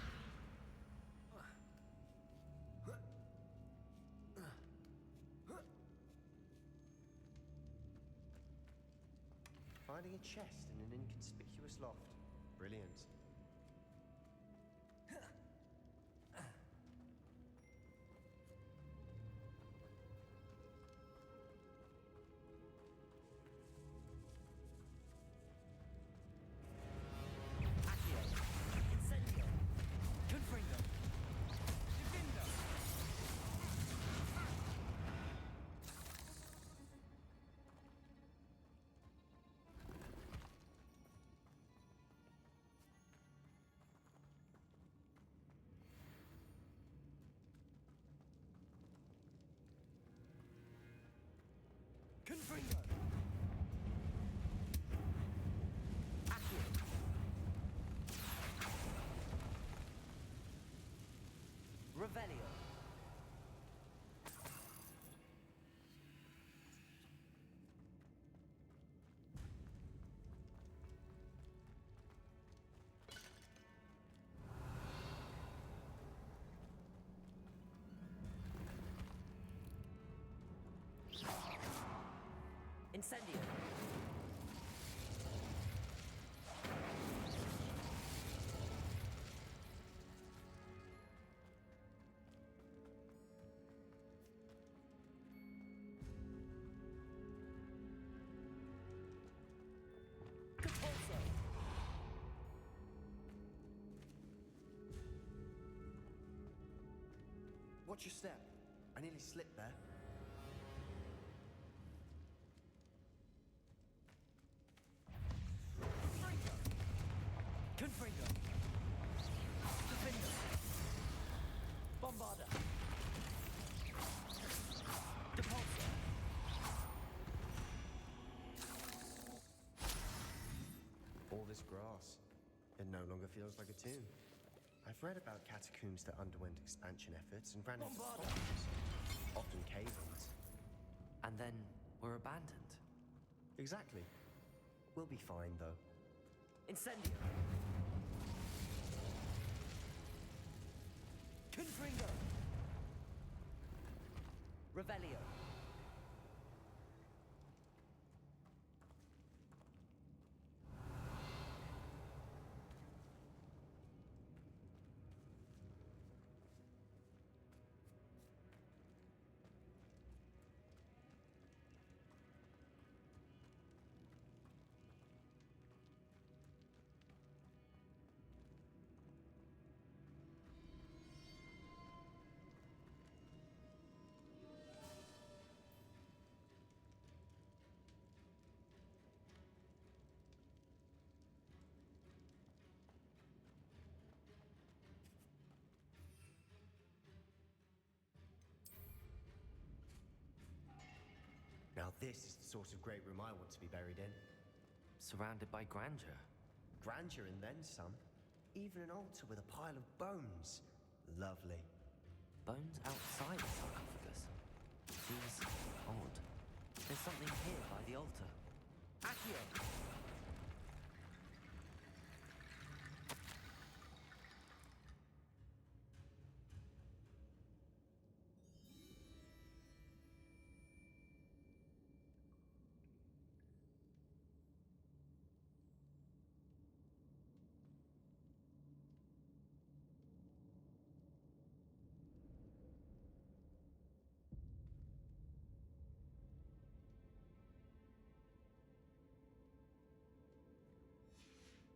Finding a chest in an inconspicuous loft. Brilliant. Accio. Incendio. Confringo. Divindo. Confringo. Accio. Revelio. Incendio. Compulso. Watch your step. I nearly slipped there. Confringo. Divindo. Bombarda. Depulso. All this grass. It no longer feels like a tomb. I've read about catacombs that underwent expansion efforts and ran into Bombarda. problems, often cave-ins. And then we're abandoned. Exactly. We'll be fine, though. Incendio. Confringo. Revelio. This is the sort of great room I want to be buried in. Surrounded by grandeur. Grandeur and then some. Even an altar with a pile of bones. Lovely. Bones outside the sarcophagus. Seems odd. There's something here by the altar. Accio!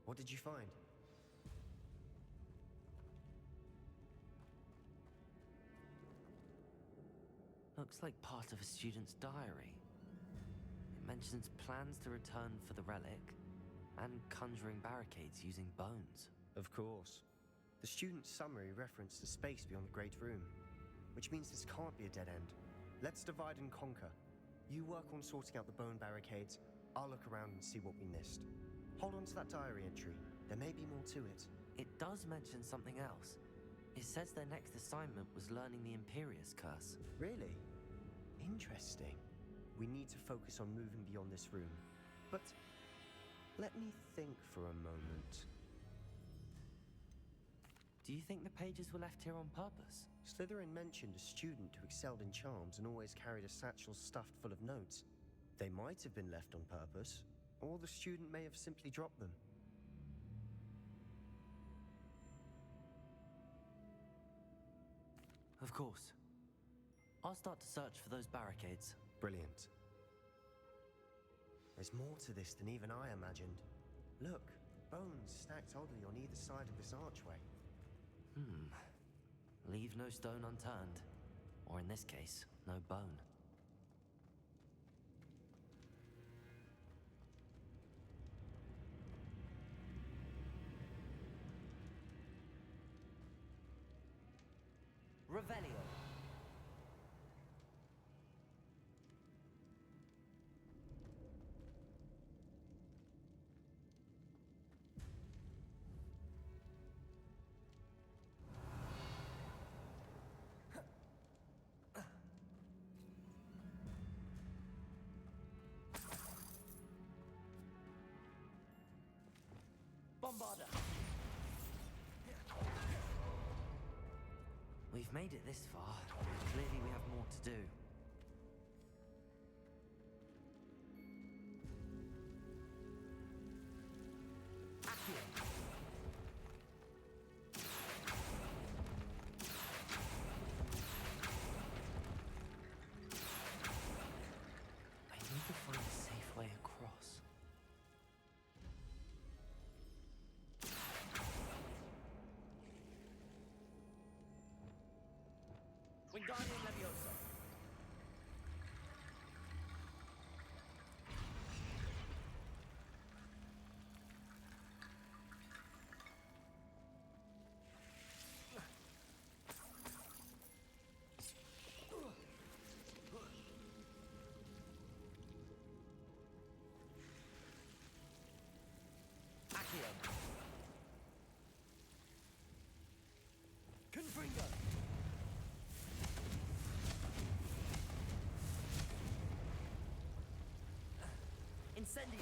What did you find? Looks like part of a student's diary. It mentions plans to return for the relic and conjuring barricades using bones. Of course. The student's summary referenced a space beyond the Great Room, which means this can't be a dead end. Let's divide and conquer. You work on sorting out the bone barricades. I'll look around and see what we missed. Hold on to that diary entry. There may be more to it. It does mention something else. It says their next assignment was learning the Imperius Curse. Really? Interesting. We need to focus on moving beyond this room. But let me think for a moment. Do you think the pages were left here on purpose? Slytherin mentioned a student who excelled in charms and always carried a satchel stuffed full of notes. They might have been left on purpose, or the student may have simply dropped them. Of course. I'll start to search for those barricades. Brilliant. There's more to this than even I imagined. Look, bones stacked oddly on either side of this archway. Leave no stone unturned. Or in this case, no bone. Revelio. Bombarda. We've made it this far. Clearly we have more to do. Accio. I need to find a safe way across. Wingardium Leviosa. Accio. Confringo. Incendio.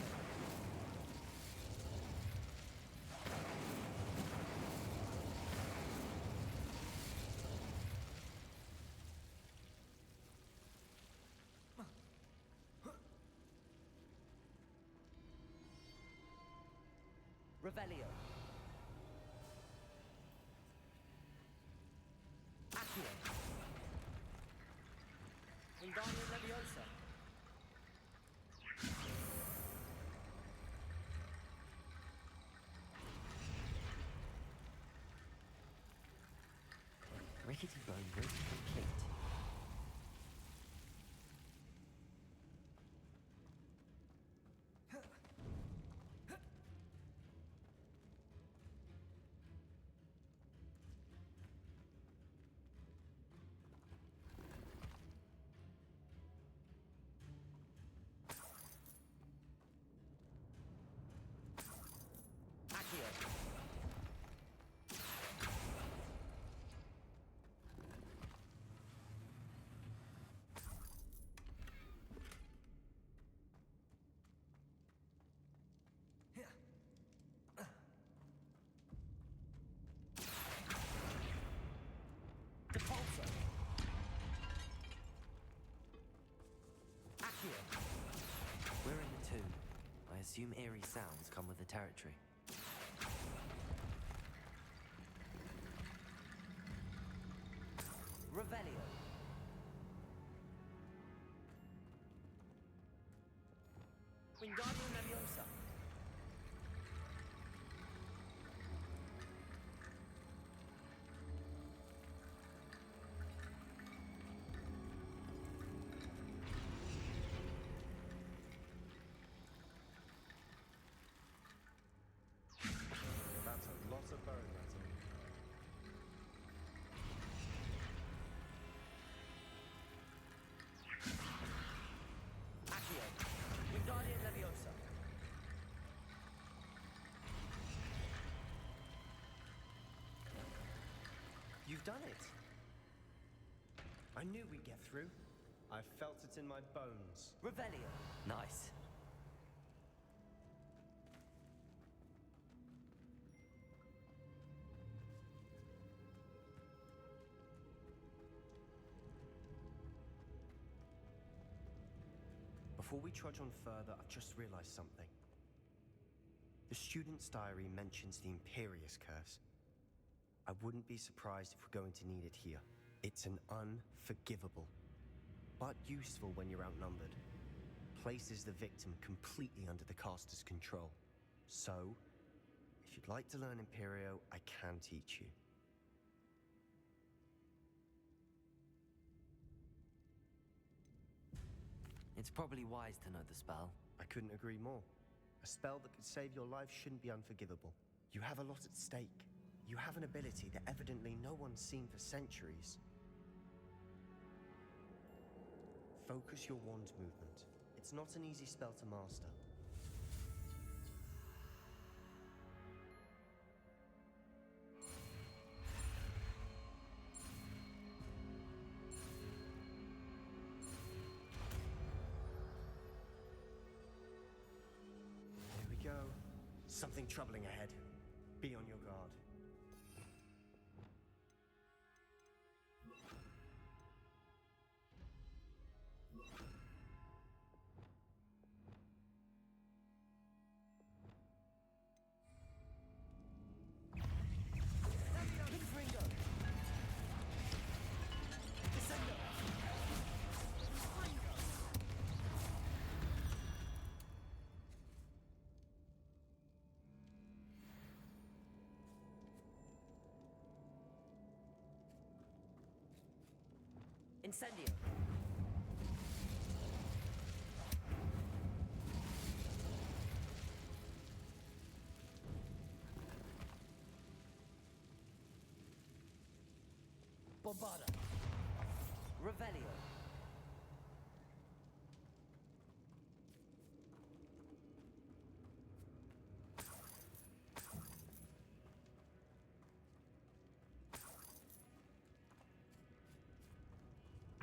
Revelio. Accio. Wingardium Leviosa. Rickety bone bridge complete. assume eerie sounds come with the territory. Revelio. Wingardium Leviosa. That's a lot of bone metal. Accio. Wingardium Leviosa. You've done it. I knew we'd get through. I felt it in my bones. Revelio. Nice. Before we trudge on further, I've just realized something. The student's diary mentions the Imperious Curse. I wouldn't be surprised if we're going to need it here. It's an unforgivable, but useful when you're outnumbered. Places the victim completely under the caster's control. So, if you'd like to learn Imperio, I can teach you. It's probably wise to know the spell. I couldn't agree more. A spell that could save your life shouldn't be unforgivable. You have a lot at stake. You have an ability that evidently no one's seen for centuries. Focus your wand movement. It's not an easy spell to master. Here we go. Something troubling ahead. Be on your guard. Confringo. Descendo. Incendio. Bombarda. Revelio.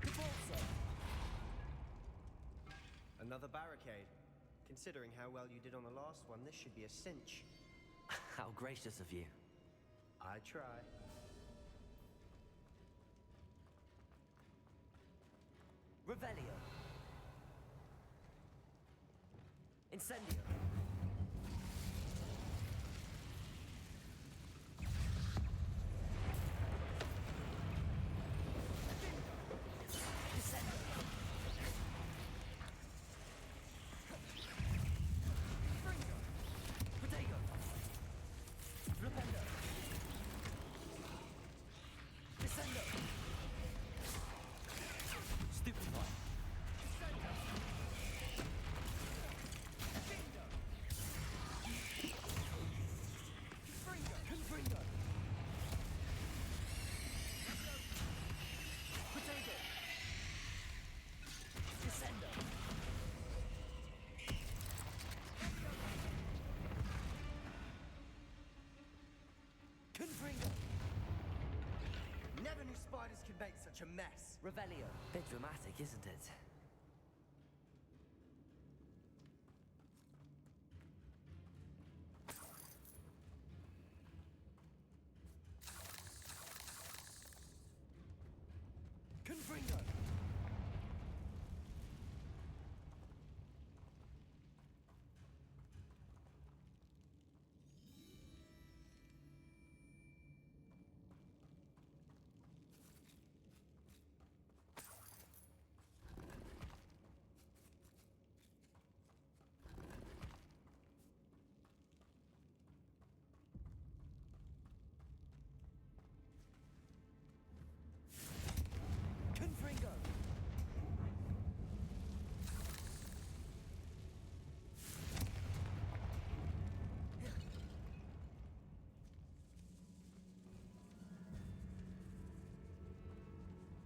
Convulso. Another barricade. Considering how well you did on the last one, this should be a cinch. How gracious of you. I try. Revelio. Incendio. Descendo. Fringo. Protego. Flipendo. Descendo. Stupefy. Confringo. Potato. Descendo. Confringo. Never knew spiders could make such a mess. Revelio. Bit dramatic, isn't it? Confringo.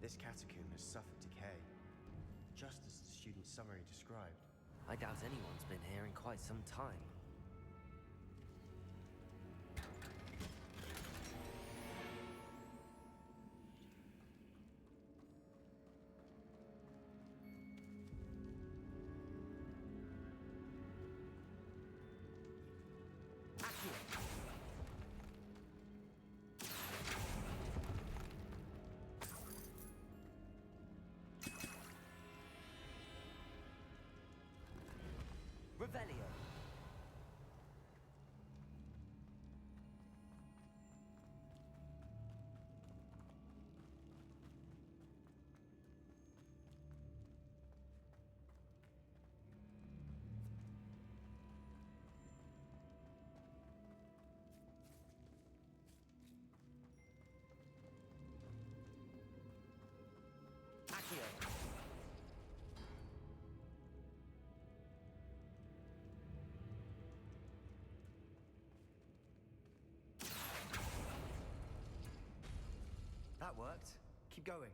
This catacomb has suffered decay, just as the student's summary described. I doubt anyone's been here in quite some time. Revelio. Accio. That worked. Keep going.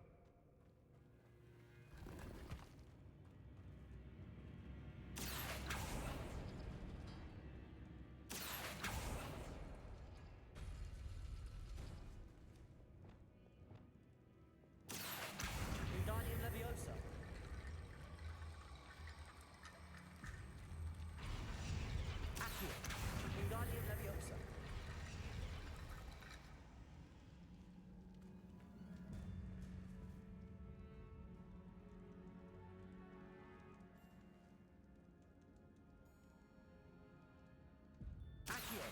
Wingardium Leviosa. Accio. Wingardium Leviosa. Accio.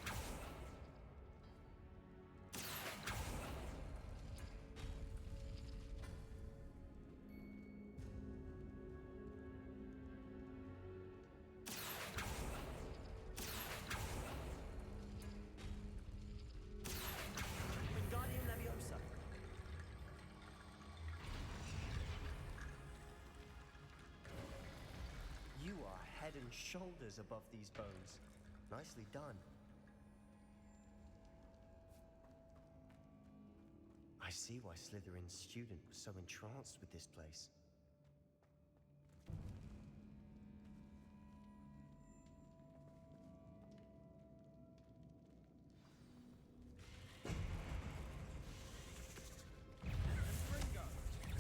Wingardium Leviosa. You are head and shoulders above these bones. Nicely done. I see why Slytherin's student was so entranced with this place.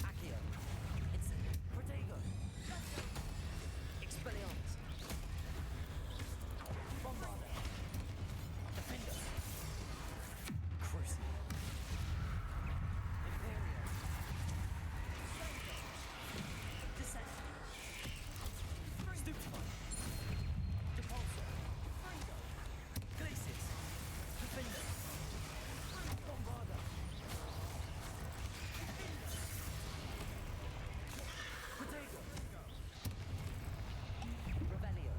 Accio. It's Protego. Expelliarmus. Bombarda. Defender. Crucible. Imperio. Descent. Stupefy. Depulso. Glacius. Defender. Bombarda. Protego. Revelio.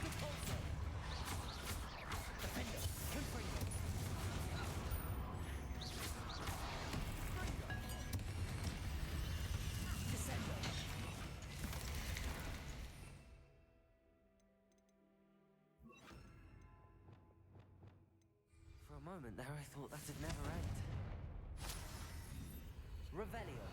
Depulso. Defender. Confringo. Descender. For a moment there, I thought that'd never end. Revelio.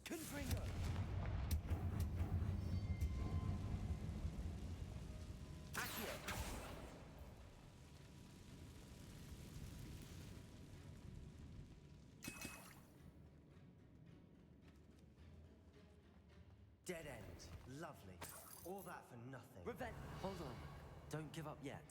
Confringo. Accio. Dead end. Lovely. All that for nothing. Hold on. Don't give up yet.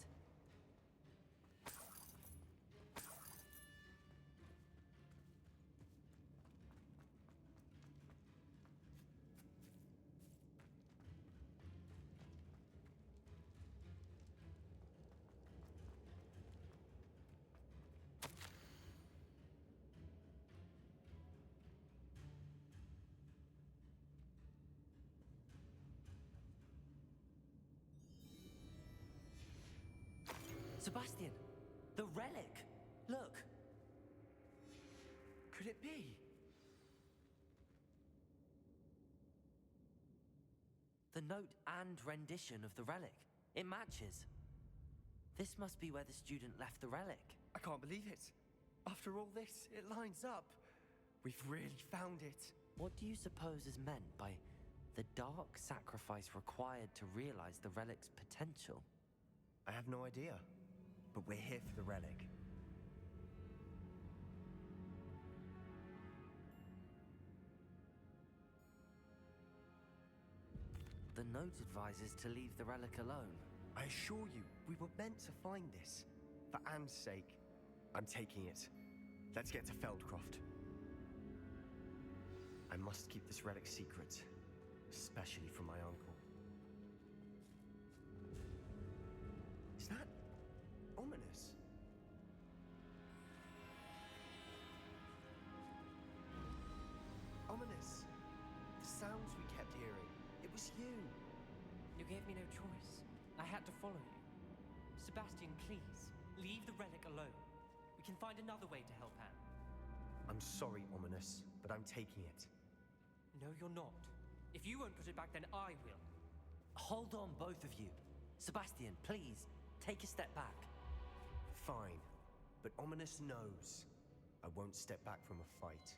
Sebastian, the relic. Look. could it be? The note and rendition of the relic. It matches. This must be where the student left the relic. I can't believe it. After all this, it lines up. We've really found it. What do you suppose is meant by the dark sacrifice required to realize the relic's potential? I have no idea, but we're here for the relic. The note advises to leave the relic alone. I assure you, we were meant to find this. For Anne's sake, I'm taking it. Let's get to Feldcroft. I must keep this relic secret, especially from my uncle. Is that ominous? Ominous. The sounds we kept hearing. It was you. You gave me no choice. I had to follow you. Sebastian, please, leave the relic alone. We can find another way to help Anne. I'm sorry, Ominous, but I'm taking it. No, you're not. If you won't put it back, then I will. Hold on, both of you. Sebastian, please, take a step back. Fine, but Ominous knows I won't step back from a fight.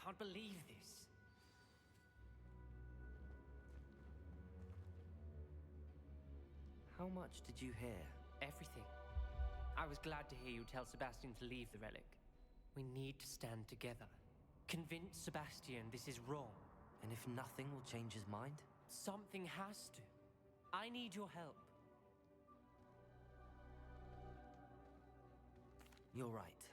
Can't believe this. How much did you hear? Everything. I was glad to hear you tell Sebastian to leave the relic. We need to stand together. Convince Sebastian this is wrong. And if nothing will change his mind? Something has to. I need your help. You're right.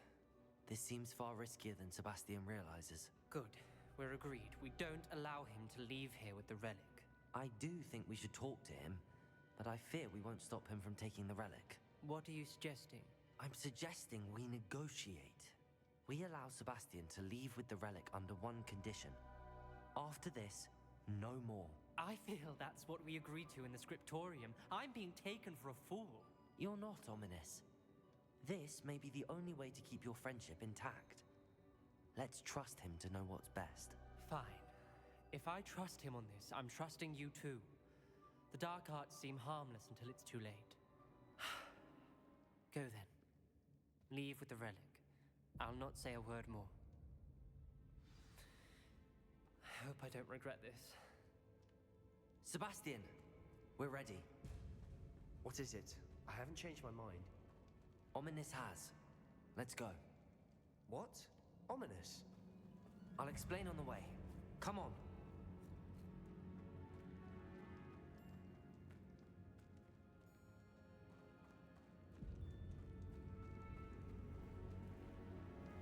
This seems far riskier than Sebastian realizes. Good. We're agreed. We don't allow him to leave here with the relic. I do think we should talk to him, but I fear we won't stop him from taking the relic. What are you suggesting? I'm suggesting we negotiate. We allow Sebastian to leave with the relic under one condition. After this, no more. I feel that's what we agreed to in the scriptorium. I'm being taken for a fool. You're not, Ominous. This may be the only way to keep your friendship intact. Let's trust him to know what's best. Fine. If I trust him on this, I'm trusting you too. The dark arts seem harmless until it's too late. Go then. Leave with the relic. I'll not say a word more. I hope I don't regret this. Sebastian, we're ready. What is it? I haven't changed my mind. Ominous has. Let's go. What? Ominous? I'll explain on the way. Come on.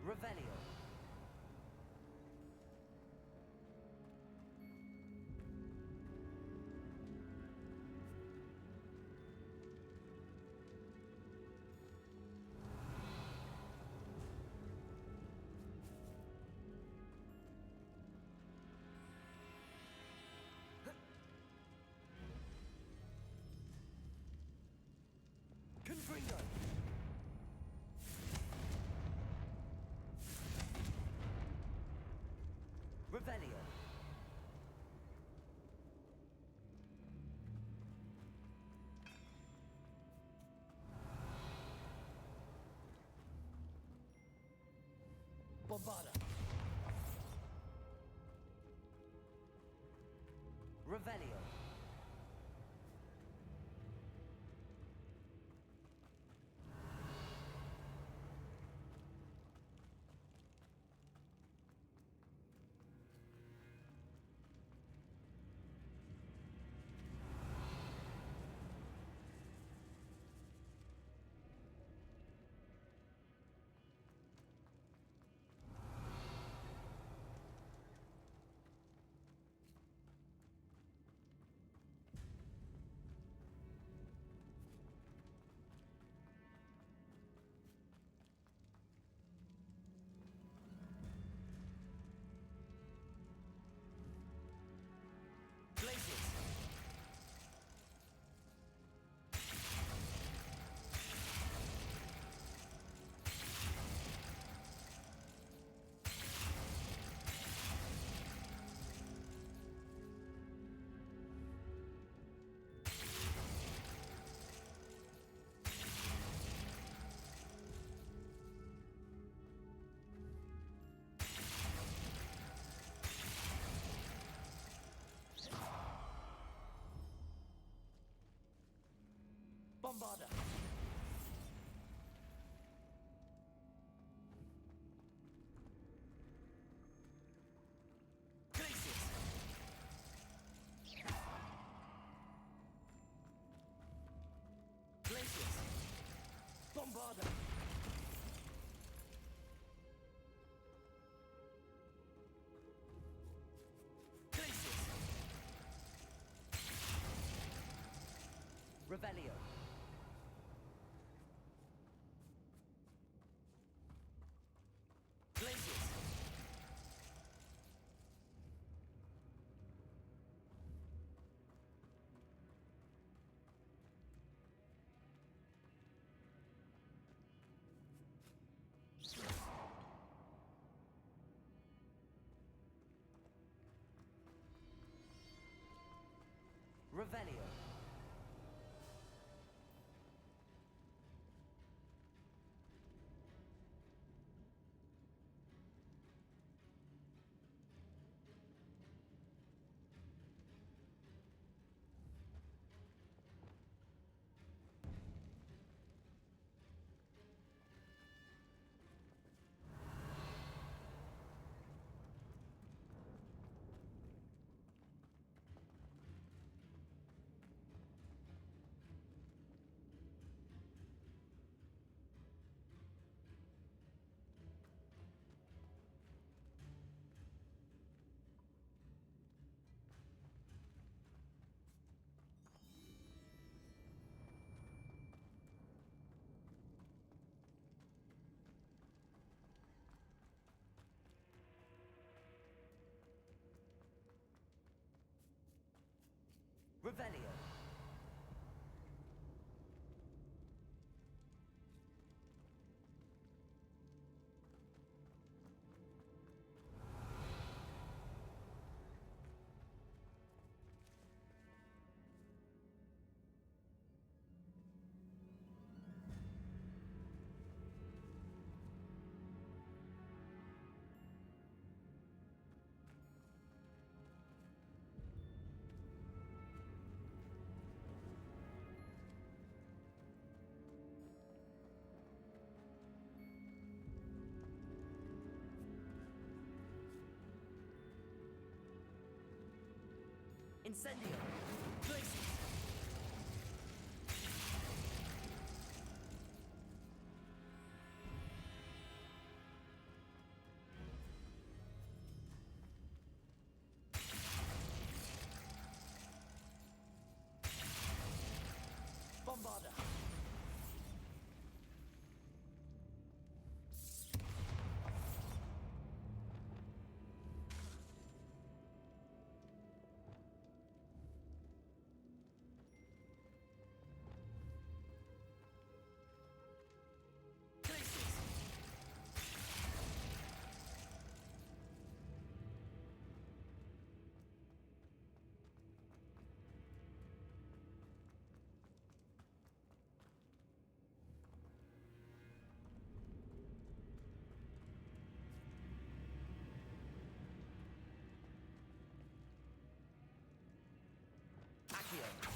Revelio. Confringo! Revelio. Bombada! Revelio. Bombarda! Glacius! Glacius! Bombarda! Glacius! Revelio! Glacius! Revelio. Revelio. Incendio! Glacius! Bombarda! Accio.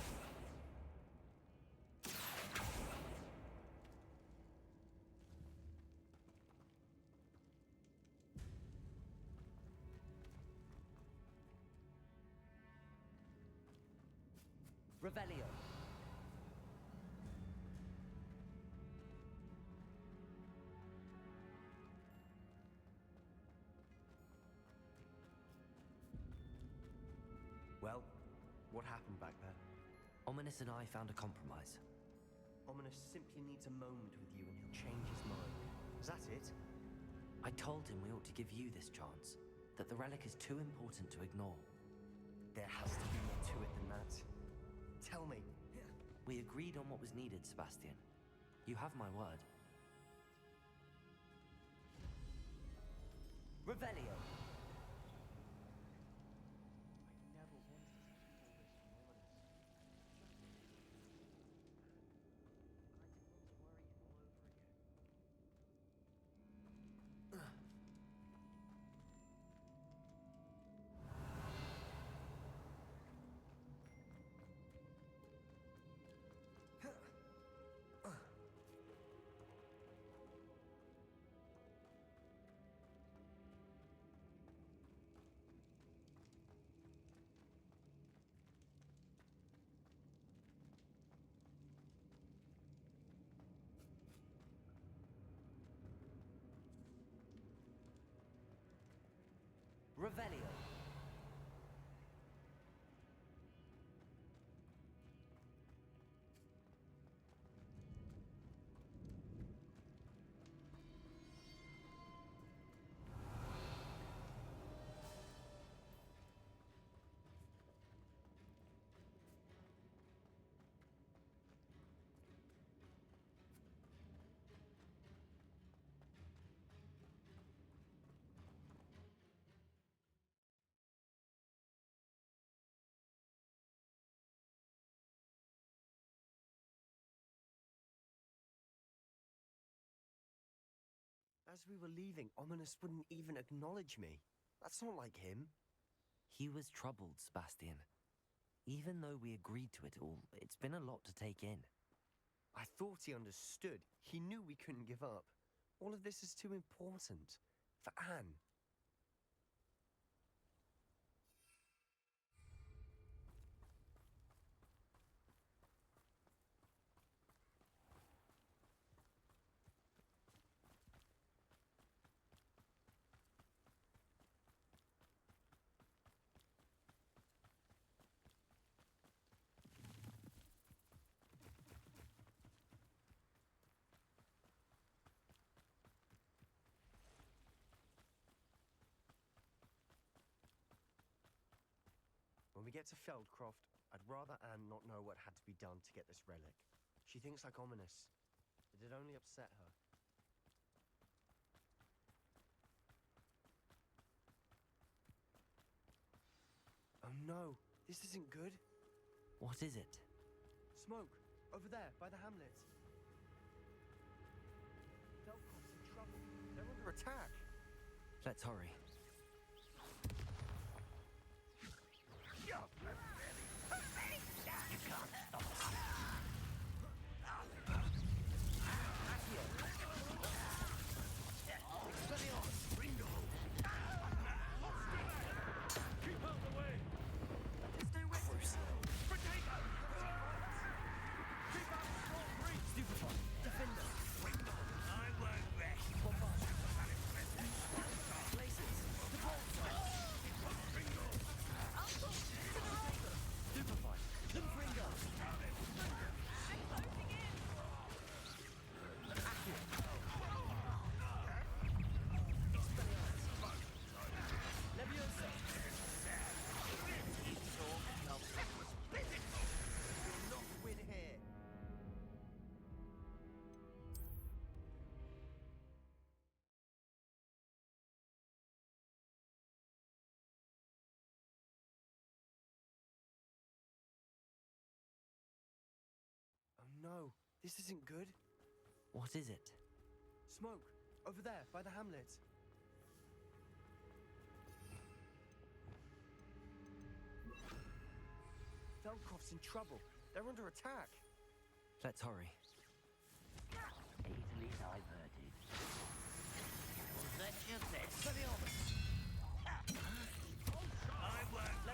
Revelio. Well, what happened back there? Ominous and I found a compromise. Ominous simply needs a moment with you and he'll change his mind. Is that it? I told him we ought to give you this chance, that the relic is too important to ignore. There has to be more to it than that. Tell me. We agreed on what was needed, Sebastian. You have my word. Revelio! As we were leaving, Ominous wouldn't even acknowledge me. That's not like him. He was troubled, Sebastian. Even though we agreed to it all, it's been a lot to take in. I thought he understood. He knew we couldn't give up. All of this is too important. For Anne. When we get to Feldcroft, I'd rather Anne not know what had to be done to get this relic. She thinks like Ominous. It'd only upset her. Oh no, this isn't good. What is it? Smoke, over there, by the hamlet. Feldcroft's in trouble. They're under attack. Let's hurry. No, this isn't good. What is it? Smoke, over there, by the hamlet. Feldcroft's in trouble. They're under attack. Let's hurry. Easily diverted. Was that just it? I won't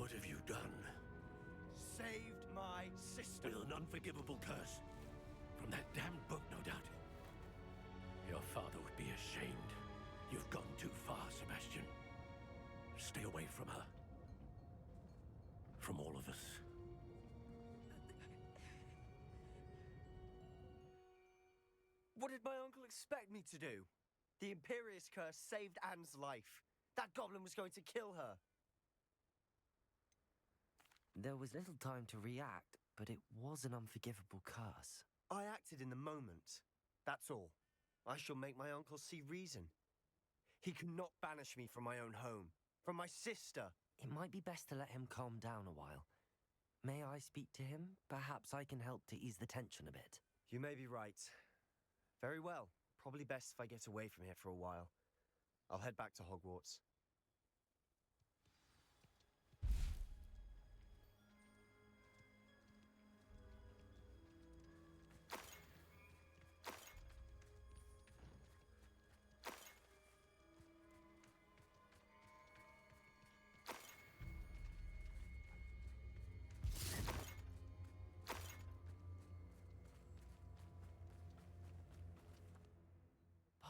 What have you done? Saved my sister. With an unforgivable curse. From that damned book, no doubt. Your father would be ashamed. You've gone too far, Sebastian. Stay away from her. From all of us. What did my uncle expect me to do? The Imperious curse saved Anne's life. That goblin was going to kill her. There was little time to react, but it was an unforgivable curse. I acted in the moment. That's all. I shall make my uncle see reason. He cannot banish me from my own home, from my sister. It might be best to let him calm down a while. May I speak to him? Perhaps I can help to ease the tension a bit. You may be right. Very well. Probably best if I get away from here for a while. I'll head back to Hogwarts.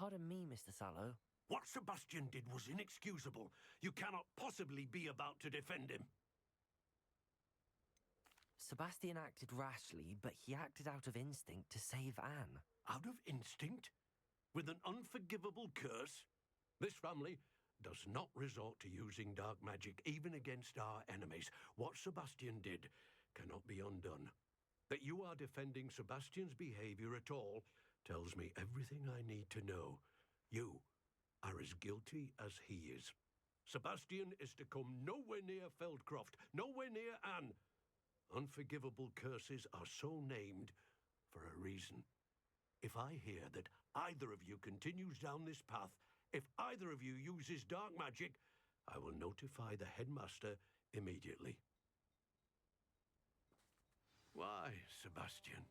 Pardon me, Mr. Sallow. What Sebastian did was inexcusable. You cannot possibly be about to defend him. Sebastian acted rashly, but he acted out of instinct to save Anne. Out of instinct? With an unforgivable curse? This family does not resort to using dark magic even against our enemies. What Sebastian did cannot be undone. That you are defending Sebastian's behavior at all tells me everything I need to know. You are as guilty as he is. Sebastian is to come nowhere near Feldcroft, nowhere near Anne. Unforgivable curses are so named for a reason. If I hear that either of you continues down this path, if either of you uses dark magic, I will notify the headmaster immediately. Why, Sebastian?